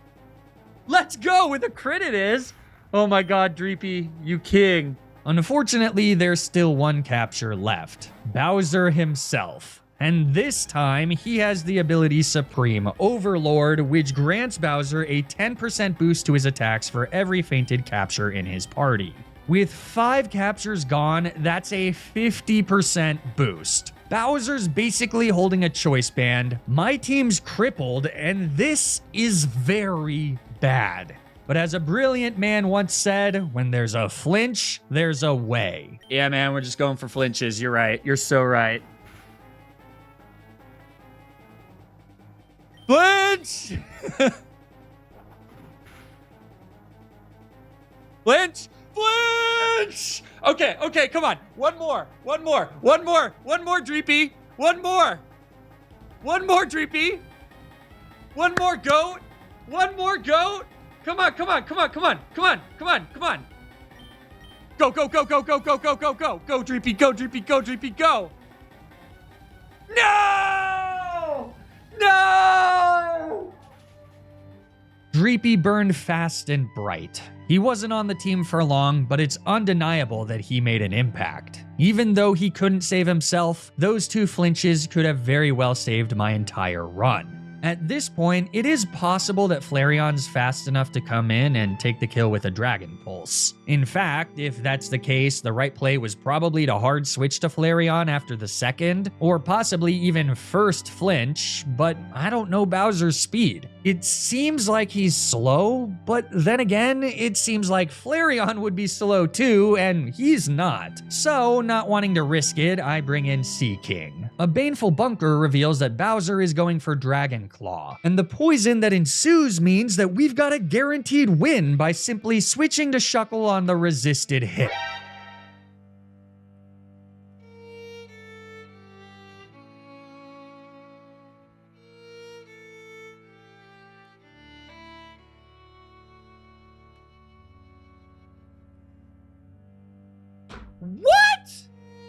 Let's go! With a crit it is! Oh my god, Dreepy, you king. Unfortunately, there's still one capture left. Bowser himself. And this time, he has the ability Supreme Overlord, which grants Bowser a 10% boost to his attacks for every fainted capture in his party. With 5 captures gone, that's a 50% boost. Bowser's basically holding a choice band, my team's crippled, and this is very bad. But as a brilliant man once said, when there's a flinch, there's a way. Yeah, man, we're just going for flinches. You're right. You're so right. Flinch! Flinch! Flinch! Okay, come on. One more, Dreepy. One more, Dreepy. One more, goat. Come on. Go. Go, Dreepy, go. No! Dreepy burned fast and bright. He wasn't on the team for long, but it's undeniable that he made an impact. Even though he couldn't save himself, those 2 flinches could have very well saved my entire run. At this point, it is possible that Flareon's fast enough to come in and take the kill with a Dragon Pulse. In fact, if that's the case, the right play was probably to hard switch to Flareon after the second, or possibly even first flinch, but I don't know Bowser's speed. It seems like he's slow, but then again, it seems like Flareon would be slow too, and he's not. So, not wanting to risk it, I bring in Sea King. A Baneful Bunker reveals that Bowser is going for Dragon Claw, and the poison that ensues means that we've got a guaranteed win by simply switching to Shuckle on the resisted hit. What?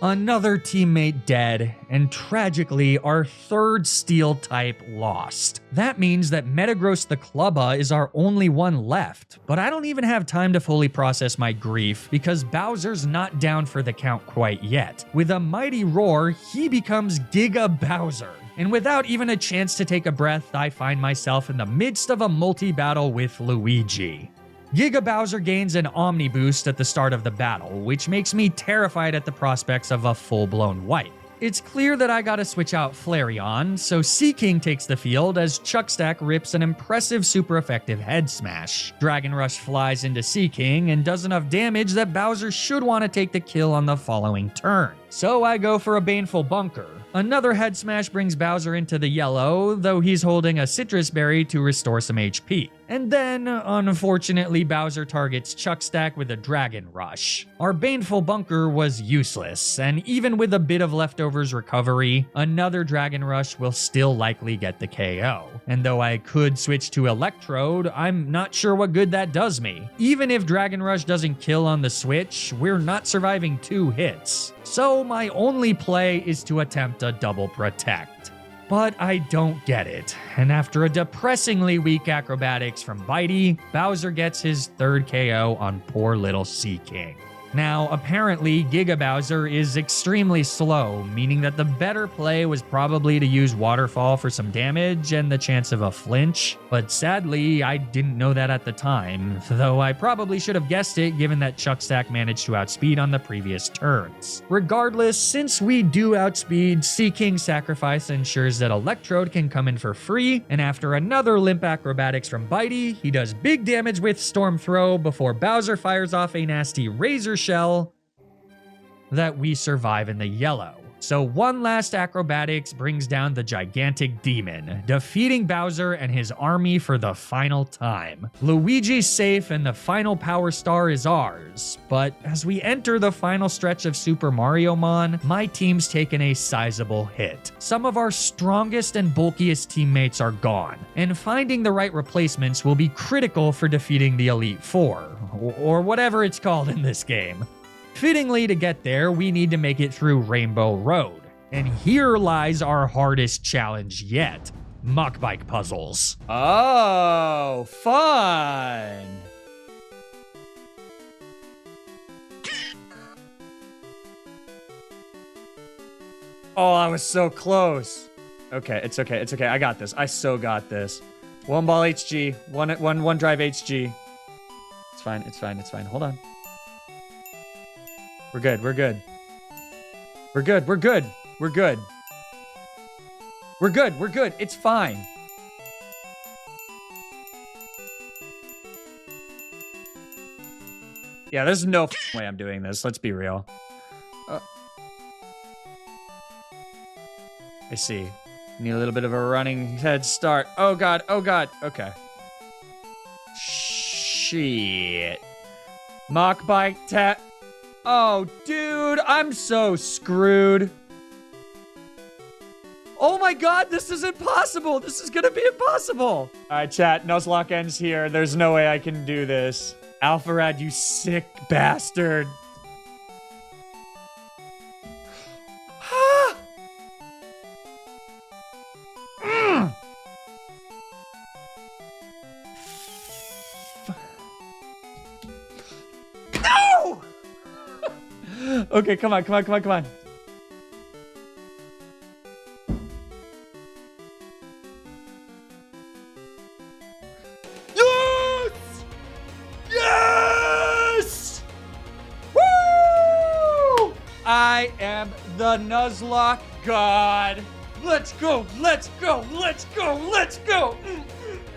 Another teammate dead, and tragically, our third steel type lost. That means that Metagross the Clubba is our only one left, but I don't even have time to fully process my grief because Bowser's not down for the count quite yet. With a mighty roar, he becomes Giga Bowser. And without even a chance to take a breath, I find myself in the midst of a multi-battle with Luigi. Giga Bowser gains an Omni boost at the start of the battle, which makes me terrified at the prospects of a full-blown wipe. It's clear that I gotta switch out Flareon, so Seaking takes the field as Chuckstack rips an impressive super effective head smash. Dragon Rush flies into Seaking and does enough damage that Bowser should want to take the kill on the following turn. So I go for a Baneful Bunker. Another head smash brings Bowser into the yellow, though he's holding a citrus berry to restore some HP. And then, unfortunately, Bowser targets Chuckstack with a Dragon Rush. Our Baneful Bunker was useless, and even with a bit of leftovers recovery, another Dragon Rush will still likely get the KO. And though I could switch to Electrode, I'm not sure what good that does me. Even if Dragon Rush doesn't kill on the switch, we're not surviving 2 hits. So my only play is to attempt a double protect. But I don't get it, and after a depressingly weak acrobatics from Bitey, Bowser gets his 3rd KO on poor little Seaking. Now, apparently, Giga Bowser is extremely slow, meaning that the better play was probably to use Waterfall for some damage and the chance of a flinch, but sadly, I didn't know that at the time, though I probably should have guessed it given that Chuckstack managed to outspeed on the previous turns. Regardless, since we do outspeed, Seaking's sacrifice ensures that Electrode can come in for free, and after another limp acrobatics from Bitey, he does big damage with Storm Throw before Bowser fires off a nasty Razor Shell that we survive in the yellow. So one last acrobatics brings down the gigantic demon, defeating Bowser and his army for the final time. Luigi's safe and the final power star is ours, but as we enter the final stretch of Super Mariomon, my team's taken a sizable hit. Some of our strongest and bulkiest teammates are gone, and finding the right replacements will be critical for defeating the Elite Four, or whatever it's called in this game. Fittingly, to get there, we need to make it through Rainbow Road. And here lies our hardest challenge yet, Muck Bike puzzles. Oh, fun! Oh, I was so close. Okay, it's okay, it's okay. I got this. I so got this. 1 ball HG, one drive HG. It's fine, it's fine, it's fine. Hold on. We're good, we're good. We're good, we're good, we're good. We're good, we're good, it's fine. Yeah, there's no way I'm doing this, let's be real. I see. Need a little bit of a running head start. Oh god, okay. Shit. Mock bike tap. Oh, dude, I'm so screwed. Oh my god, this is impossible. This is gonna be impossible. All right, chat, Nuzlocke ends here. There's no way I can do this. Alpharad, you sick bastard. No! Okay, come on. Yes! Yes! Woo! I am the Nuzlocke god. Let's go.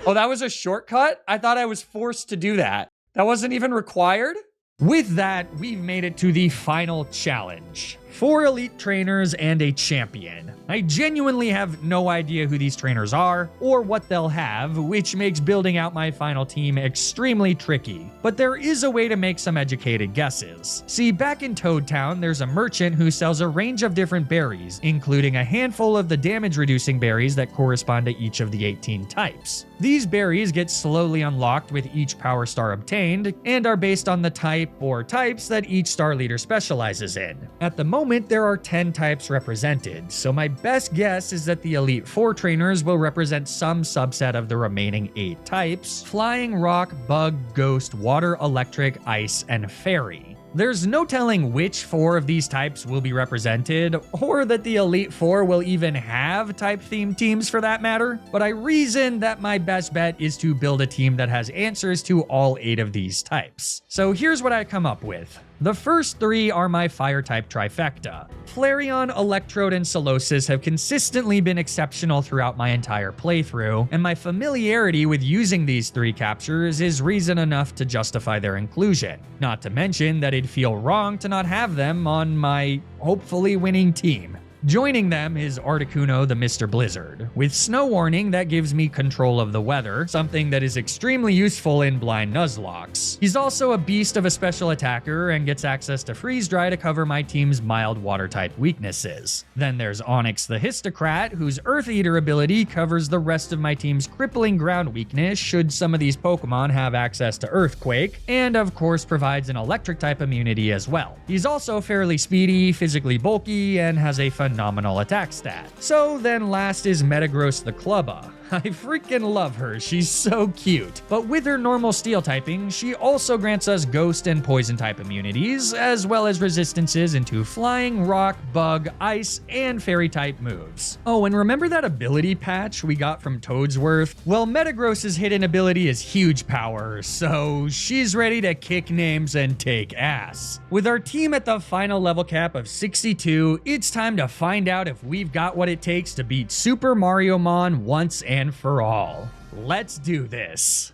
Oh, that was a shortcut? I thought I was forced to do that. That wasn't even required? With that, we've made it to the final challenge. 4 elite trainers and a champion. I genuinely have no idea who these trainers are or what they'll have, which makes building out my final team extremely tricky. But there is a way to make some educated guesses. See, back in Toad Town, there's a merchant who sells a range of different berries, including a handful of the damage-reducing berries that correspond to each of the 18 types. These berries get slowly unlocked with each power star obtained, and are based on the type or types that each star leader specializes in. At the moment, there are 10 types represented, so my best guess is that the Elite Four trainers will represent some subset of the remaining 8 types: Flying, Rock, Bug, Ghost, Water, Electric, Ice, and Fairy. There's no telling which 4 of these types will be represented, or that the Elite Four will even have type-themed teams for that matter, but I reason that my best bet is to build a team that has answers to all 8 of these types. So here's what I come up with. The first 3 are my fire-type trifecta. Flareon, Electrode, and Solosis have consistently been exceptional throughout my entire playthrough, and my familiarity with using these 3 captures is reason enough to justify their inclusion. Not to mention that it'd feel wrong to not have them on my hopefully winning team. Joining them is Articuno the Mr. Blizzard. With Snow Warning, that gives me control of the weather, something that is extremely useful in blind Nuzlockes. He's also a beast of a special attacker and gets access to Freeze Dry to cover my team's mild water-type weaknesses. Then there's Onyx the Histocrat, whose Earth Eater ability covers the rest of my team's crippling ground weakness should some of these Pokemon have access to Earthquake, and of course provides an Electric-type immunity as well. He's also fairly speedy, physically bulky, and has a phenomenal attack stat. So then last is Metagross the Clubba. I freaking love her, she's so cute. But with her normal steel typing, she also grants us ghost and poison type immunities, as well as resistances into flying, rock, bug, ice, and fairy type moves. Oh, and remember that ability patch we got from Toadsworth? Well, Metagross's hidden ability is huge power, so she's ready to kick names and take ass. With our team at the final level cap of 62, it's time to find out if we've got what it takes to beat Super Mariomon once and for all. Let's do this.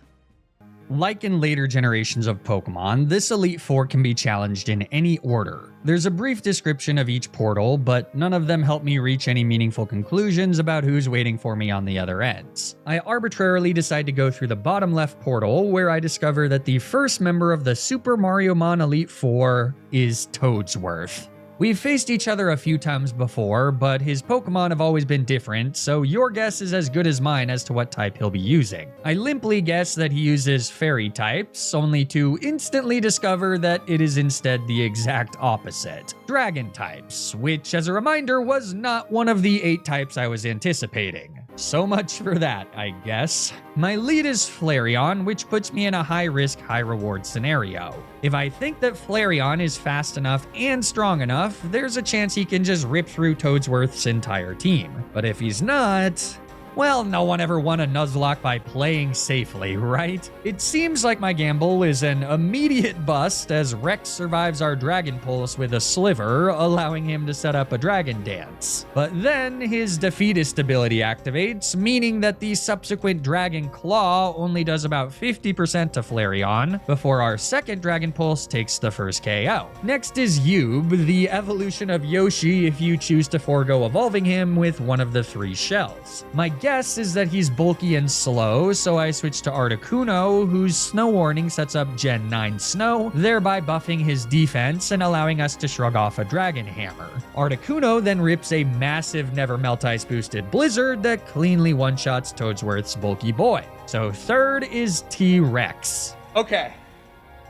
Like in later generations of Pokemon, this Elite Four can be challenged in any order. There's a brief description of each portal, but none of them help me reach any meaningful conclusions about who's waiting for me on the other ends. I arbitrarily decide to go through the bottom left portal, where I discover that the first member of the Super Mariomon Elite Four is Toadsworth. We've faced each other a few times before, but his Pokemon have always been different, so your guess is as good as mine as to what type he'll be using. I limply guess that he uses fairy types, only to instantly discover that it is instead the exact opposite. Dragon types, which as a reminder was not one of the 8 types I was anticipating. So much for that, I guess. My lead is Flareon, which puts me in a high-risk, high-reward scenario. If I think that Flareon is fast enough and strong enough, there's a chance he can just rip through Toadsworth's entire team. But if he's not, well, no one ever won a Nuzlocke by playing safely, right? It seems like my gamble is an immediate bust as Rex survives our Dragon Pulse with a sliver, allowing him to set up a Dragon Dance. But then his defeatist ability activates, meaning that the subsequent Dragon Claw only does about 50% to Flareon, before our second Dragon Pulse takes the first KO. Next is Yube, the evolution of Yoshi if you choose to forego evolving him with one of the 3 shells. My guess is that he's bulky and slow, so I switch to Articuno, whose Snow Warning sets up Gen 9 Snow, thereby buffing his defense and allowing us to shrug off a Dragon Hammer. Articuno then rips a massive Never Melt Ice boosted Blizzard that cleanly one-shots Toadsworth's bulky boy. So third is T-Rex. Okay,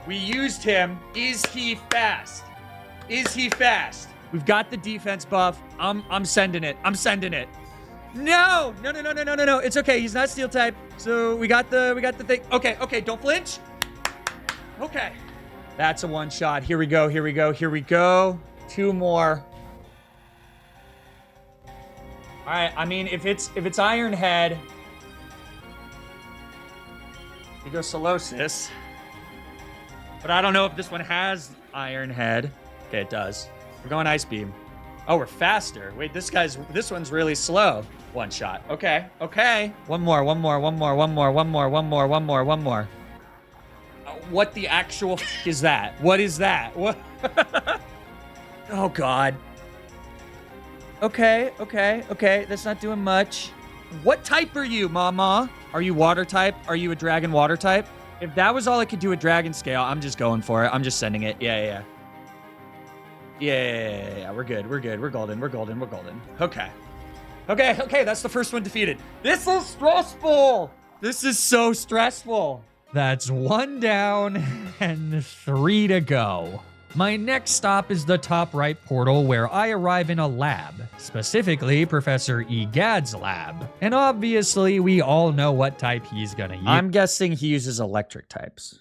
we used him. Is he fast? Is he fast? We've got the defense buff. I'm sending it. I'm sending it. No! No. It's okay. He's not steel type. So we got the thing. Okay, don't flinch. Okay. That's a one shot. Here we go. 2 more. All right, I mean, if it's Iron Head, you go Solosis. But I don't know if this one has Iron Head. Okay, it does. We're going Ice Beam. Oh, we're faster. Wait, this one's really slow. One shot. Okay. One more. What the actual is that? What is that? What? Oh, God. Okay. That's not doing much. What type are you, Mama? Are you water type? Are you a dragon water type? If that was all I could do at dragon scale, I'm just going for it. I'm just sending it. Yeah. We're good. We're golden. Okay. That's the first one defeated. This is stressful. This is so stressful. That's 1 down and 3 to go. My next stop is the top right portal where I arrive in a lab, specifically Professor Gadd's lab. And obviously we all know what type he's gonna use. I'm guessing he uses electric types.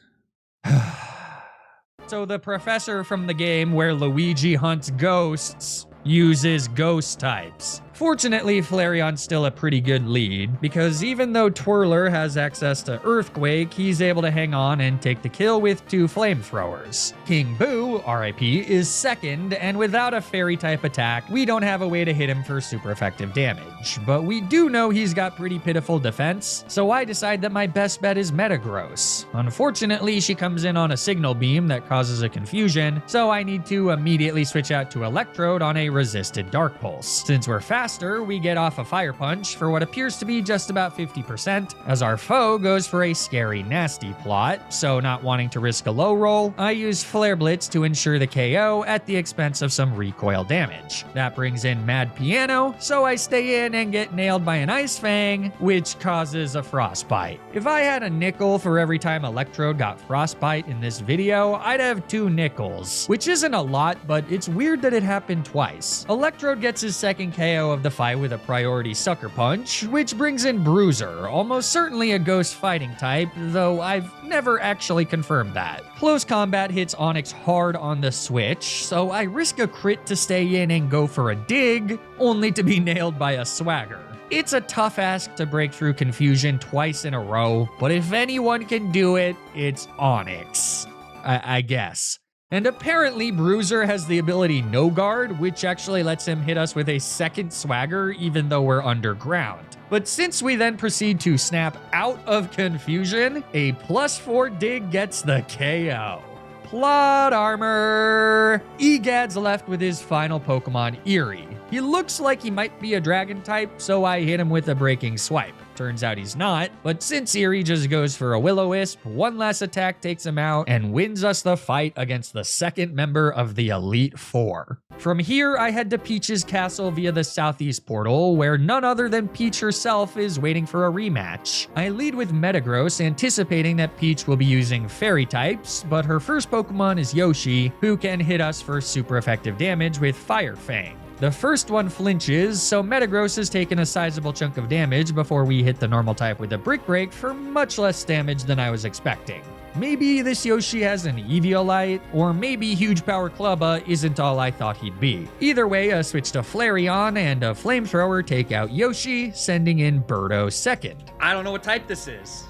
So the professor from the game where Luigi hunts ghosts uses ghost types. Fortunately, Flareon's still a pretty good lead, because even though Twirler has access to Earthquake, he's able to hang on and take the kill with 2 flamethrowers. King Boo, RIP, is second, and without a fairy-type attack, we don't have a way to hit him for super effective damage. But we do know he's got pretty pitiful defense, so I decide that my best bet is Metagross. Unfortunately, she comes in on a signal beam that causes a confusion, so I need to immediately switch out to Electrode on a resisted Dark Pulse. Since we're faster, we get off a Fire Punch for what appears to be just about 50%, as our foe goes for a scary nasty plot, so not wanting to risk a low roll, I use Flare Blitz to ensure the KO at the expense of some recoil damage. That brings in Mad Piano, so I stay in and get nailed by an Ice Fang, which causes a Frostbite. If I had a nickel for every time Electrode got Frostbite in this video, I'd have 2 nickels, which isn't a lot, but it's weird that it happened twice. Electrode gets his second KO of the fight with a priority Sucker Punch, which brings in Bruiser, almost certainly a ghost fighting type, though I've never actually confirmed that. Close Combat hits Onyx hard on the switch, so I risk a crit to stay in and go for a dig, only to be nailed by a Swagger. It's a tough ask to break through Confusion twice in a row, but if anyone can do it, it's Onyx. I guess. And apparently Bruiser has the ability No Guard, which actually lets him hit us with a second Swagger even though we're underground. But since we then proceed to snap out of Confusion, a +4 dig gets the KO. Plot armor! Gadd's left with his final Pokemon, Eerie. He looks like he might be a dragon type, so I hit him with a Breaking Swipe. Turns out he's not, but since Eerie just goes for a Will-O-Wisp, one last attack takes him out and wins us the fight against the second member of the Elite Four. From here, I head to Peach's castle via the southeast portal, where none other than Peach herself is waiting for a rematch. I lead with Metagross, anticipating that Peach will be using fairy types, but her first Pokemon is Yoshi, who can hit us for super effective damage with Fire Fang. The first one flinches, so Metagross has taken a sizable chunk of damage before we hit the normal type with a Brick Break for much less damage than I was expecting. Maybe this Yoshi has an Eviolite, or maybe Huge Power Clubba isn't all I thought he'd be. Either way, a switch to Flareon and a Flamethrower take out Yoshi, sending in Birdo second. I don't know what type this is.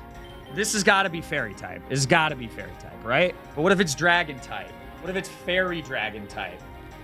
This has got to be fairy type. It's got to be fairy type, right? But what if it's dragon type? What if it's fairy dragon type?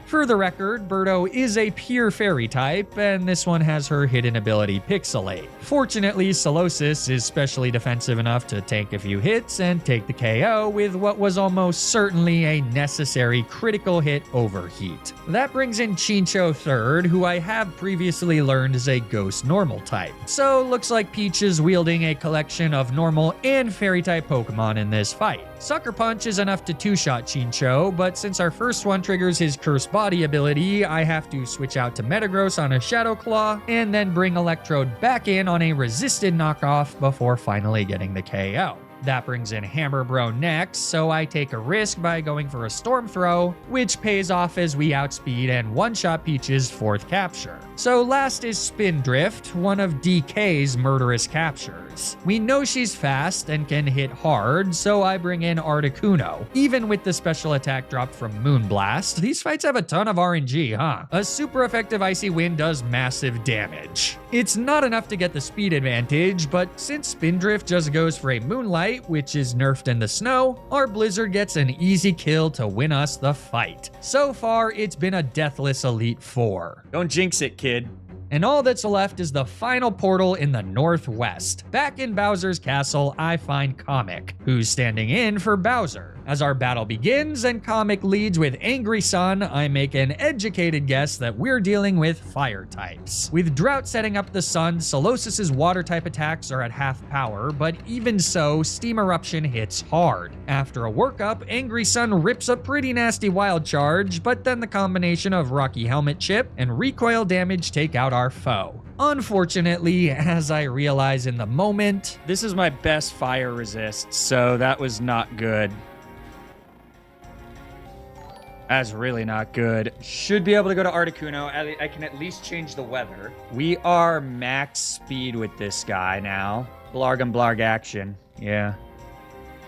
For the record, Birdo is a pure fairy type, and this one has her hidden ability Pixelate. Fortunately, Solosis is specially defensive enough to tank a few hits and take the KO with what was almost certainly a necessary critical hit Overheat. That brings in Chincho third, who I have previously learned is a ghost normal type. So looks like Peach is wielding a collection of normal and fairy type Pokemon in this fight. Sucker Punch is enough to two-shot Chincho, but since our first one triggers his Curse Body ability, I have to switch out to Metagross on a Shadow Claw, and then bring Electrode back in on a resisted knockoff before finally getting the KO. That brings in Hammer Bro next, so I take a risk by going for a Storm Throw, which pays off as we outspeed and one-shot Peach's fourth capture. So last is Spindrift, one of DK's murderous captures. We know she's fast and can hit hard, so I bring in Articuno. Even with the special attack drop from Moonblast, these fights have a ton of RNG, huh? A super effective Icy Wind does massive damage. It's not enough to get the speed advantage, but since Spindrift just goes for a Moonlight, which is nerfed in the snow, our Blizzard gets an easy kill to win us the fight. So far, it's been a deathless Elite Four. Don't jinx it, kid. And all that's left is the final portal in the northwest. Back in Bowser's castle, I find Kamek, who's standing in for Bowser. As our battle begins and Kamek leads with Angry Sun, I make an educated guess that we're dealing with fire types. With Drought setting up the sun, Solosis' water type attacks are at half power, but even so, Steam Eruption hits hard. After a workup, Angry Sun rips a pretty nasty wild charge, but then the combination of Rocky Helmet Chip and recoil damage take out our foe. Unfortunately, as I realize in the moment, This is my best fire resist, so that was not good. That's really not good. Should be able to go to Articuno. I can at least change the weather. We are max speed with this guy now. Blarg and Blarg action. Yeah.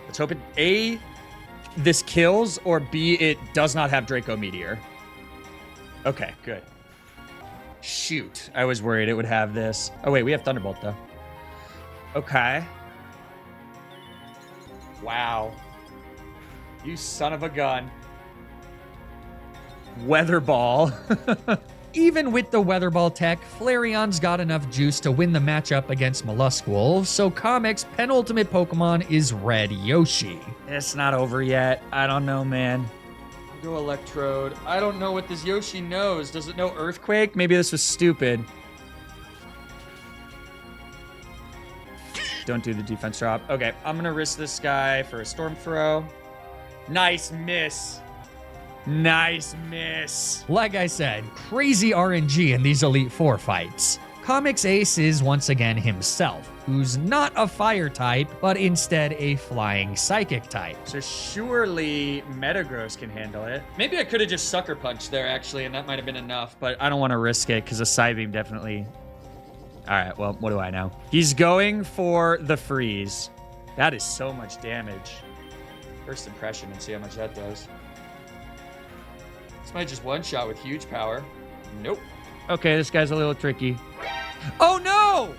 Let's hope it, A, this kills, or B, it does not have Draco Meteor. Okay, good. Shoot. I was worried it would have this. Oh, wait, we have Thunderbolt, though. Okay. Wow. You son of a gun. Weather Ball. even with the Weather Ball tech, Flareon's got enough juice to win the matchup against Mollusqual, so Kamek's penultimate Pokemon is Red Yoshi. It's not over yet. I don't know, man. Go Electrode. I don't know what this Yoshi knows. Does it know Earthquake? Maybe this was stupid. Don't do the defense drop. Okay, I'm gonna risk this guy for a Storm Throw. Nice miss. Nice miss. Like I said, crazy RNG in these Elite Four fights. Kamek's ace is once again himself, who's not a fire type, but instead a flying psychic type. So surely Metagross can handle it. Maybe I could have just Sucker Punched there, actually, and that might have been enough, but I don't want to risk it because a Psybeam definitely... All right, well, what do I know? He's going for the freeze. That is so much damage. First impression and see how much that does. This might just one-shot with huge power. Nope. Okay, this guy's a little tricky. Oh, no!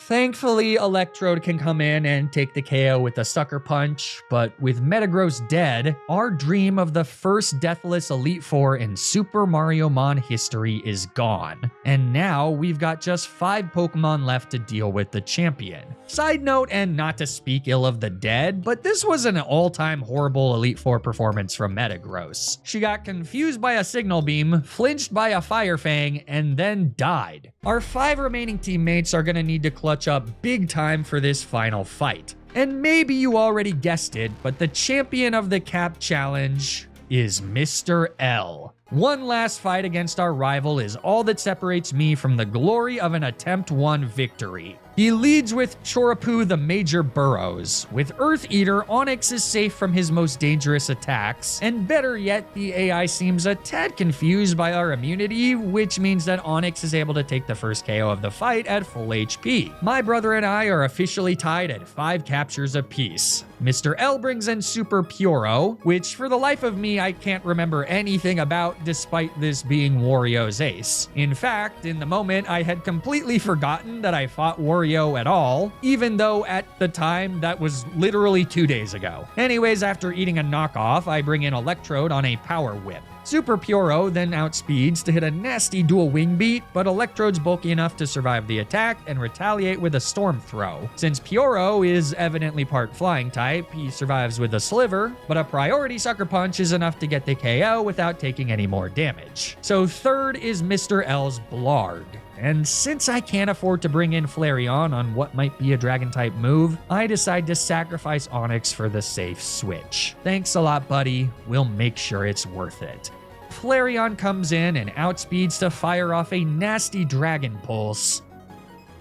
Thankfully, Electrode can come in and take the KO with a Sucker Punch, but with Metagross dead, our dream of the first Deathless Elite Four in Super Mariomon history is gone. And now we've got just 5 Pokemon left to deal with the champion. Side note, and not to speak ill of the dead, but this was an all-time horrible Elite Four performance from Metagross. She got confused by a Signal Beam, flinched by a Fire Fang, and then died. Our 5 remaining teammates are gonna need to clutch up big time for this final fight. And maybe you already guessed it, but the champion of the Cap Challenge is Mr. L. One last fight against our rival is all that separates me from the glory of an attempt 1 victory. He leads with Chorapoo the Major Burrows. With Earth Eater, Onix is safe from his most dangerous attacks, and better yet, the AI seems a tad confused by our immunity, which means that Onix is able to take the first KO of the fight at full HP. My brother and I are officially tied at 5 captures apiece. Mr. L brings in Super Puro, which for the life of me I can't remember anything about despite this being Wario's ace. In fact, in the moment I had completely forgotten that I fought Wario at all, even though at the time that was literally 2 days ago. Anyways, after eating a knockoff, I bring in Electrode on a Power Whip. Super Puro then outspeeds to hit a nasty dual wing beat, but Electrode's bulky enough to survive the attack and retaliate with a Storm Throw. Since Puro is evidently part flying type, he survives with a Sliver, but a priority Sucker Punch is enough to get the KO without taking any more damage. So third is Mr. L's Blarg. And since I can't afford to bring in Flareon on what might be a Dragon-type move, I decide to sacrifice Onix for the safe switch. Thanks a lot, buddy. We'll make sure it's worth it. Flareon comes in and outspeeds to fire off a nasty Dragon Pulse,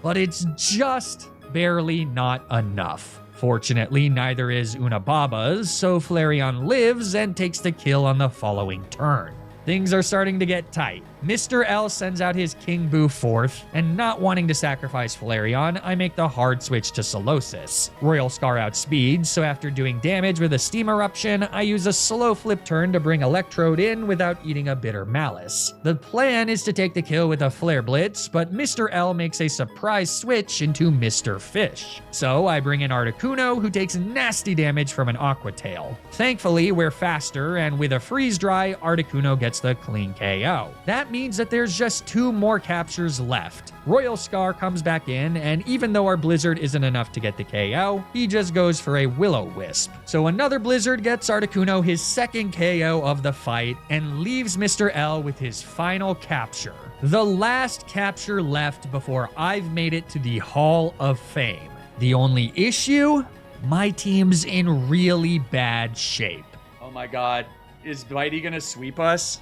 but it's just barely not enough. Fortunately, neither is Unababa's, so Flareon lives and takes the kill on the following turn. Things are starting to get tight. Mr. L sends out his King Boo fourth, and not wanting to sacrifice Flareon, I make the hard switch to Solosis. Royal Scar outspeeds, so after doing damage with a Steam Eruption, I use a slow flip turn to bring Electrode in without eating a Bitter Malice. The plan is to take the kill with a Flare Blitz, but Mr. L makes a surprise switch into Mr. Fish. So I bring in Articuno, who takes nasty damage from an Aqua Tail. Thankfully, we're faster, and with a Freeze Dry, Articuno gets the clean KO. That means that there's just 2 more captures left. Royal Scar comes back in, and even though our Blizzard isn't enough to get the KO, he just goes for a Will-O-Wisp. So another Blizzard gets Articuno his second KO of the fight, and leaves Mr. L with his final capture. The last capture left before I've made it to the Hall of Fame. The only issue? My team's in really bad shape. Oh my god. Is Bitey gonna sweep us?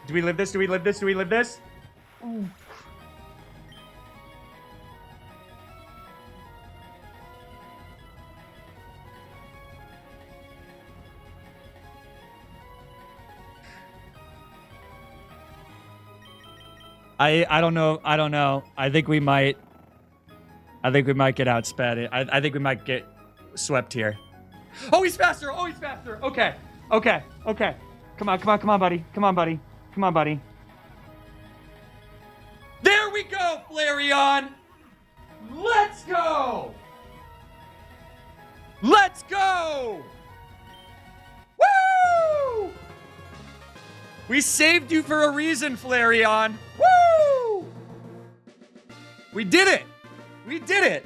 Do we live this? Do we live this? Do we live this? Ooh. I don't know. I don't know. I think we might get outsped. I think we might get swept here. Oh, he's faster. Oh, he's faster. Okay. Okay. Okay. Come on, come on, come on, buddy. Come on, buddy. Come on, buddy. There we go, Flareon. Let's go. Let's go. Woo! We saved you for a reason, Flareon. Woo! We did it. We did it.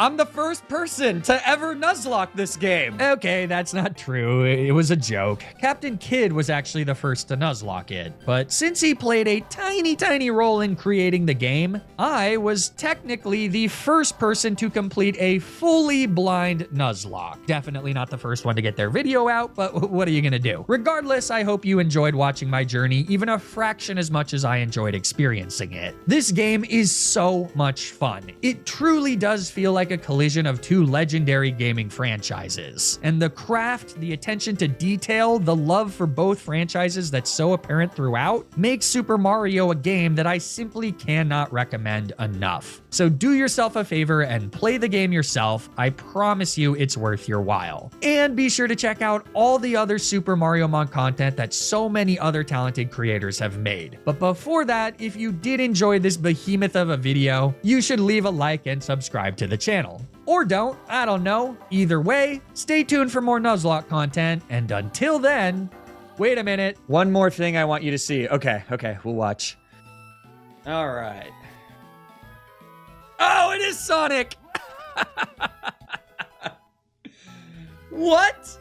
I'm the first person to ever Nuzlocke this game. Okay, that's not true. It was a joke. Captain Kidd was actually the first to Nuzlocke it, but since he played a tiny role in creating the game, I was technically the first person to complete a fully blind Nuzlocke. Definitely not the first one to get their video out, but what are you gonna do? Regardless, I hope you enjoyed watching my journey even a fraction as much as I enjoyed experiencing it. This game is so much fun. It truly does feel like a collision of 2 legendary gaming franchises. And the craft, the attention to detail, the love for both franchises that's so apparent throughout makes Super Mario a game that I simply cannot recommend enough. So do yourself a favor and play the game yourself. I promise you it's worth your while. And be sure to check out all the other Super Mariomon content that so many other talented creators have made. But before that, if you did enjoy this behemoth of a video, you should leave a like and subscribe to the channel. Or don't, I don't know. Either way, stay tuned for more Nuzlocke content, and until then, wait a minute. One more thing I want you to see. Okay, we'll watch. All right. Oh, it is Sonic! What?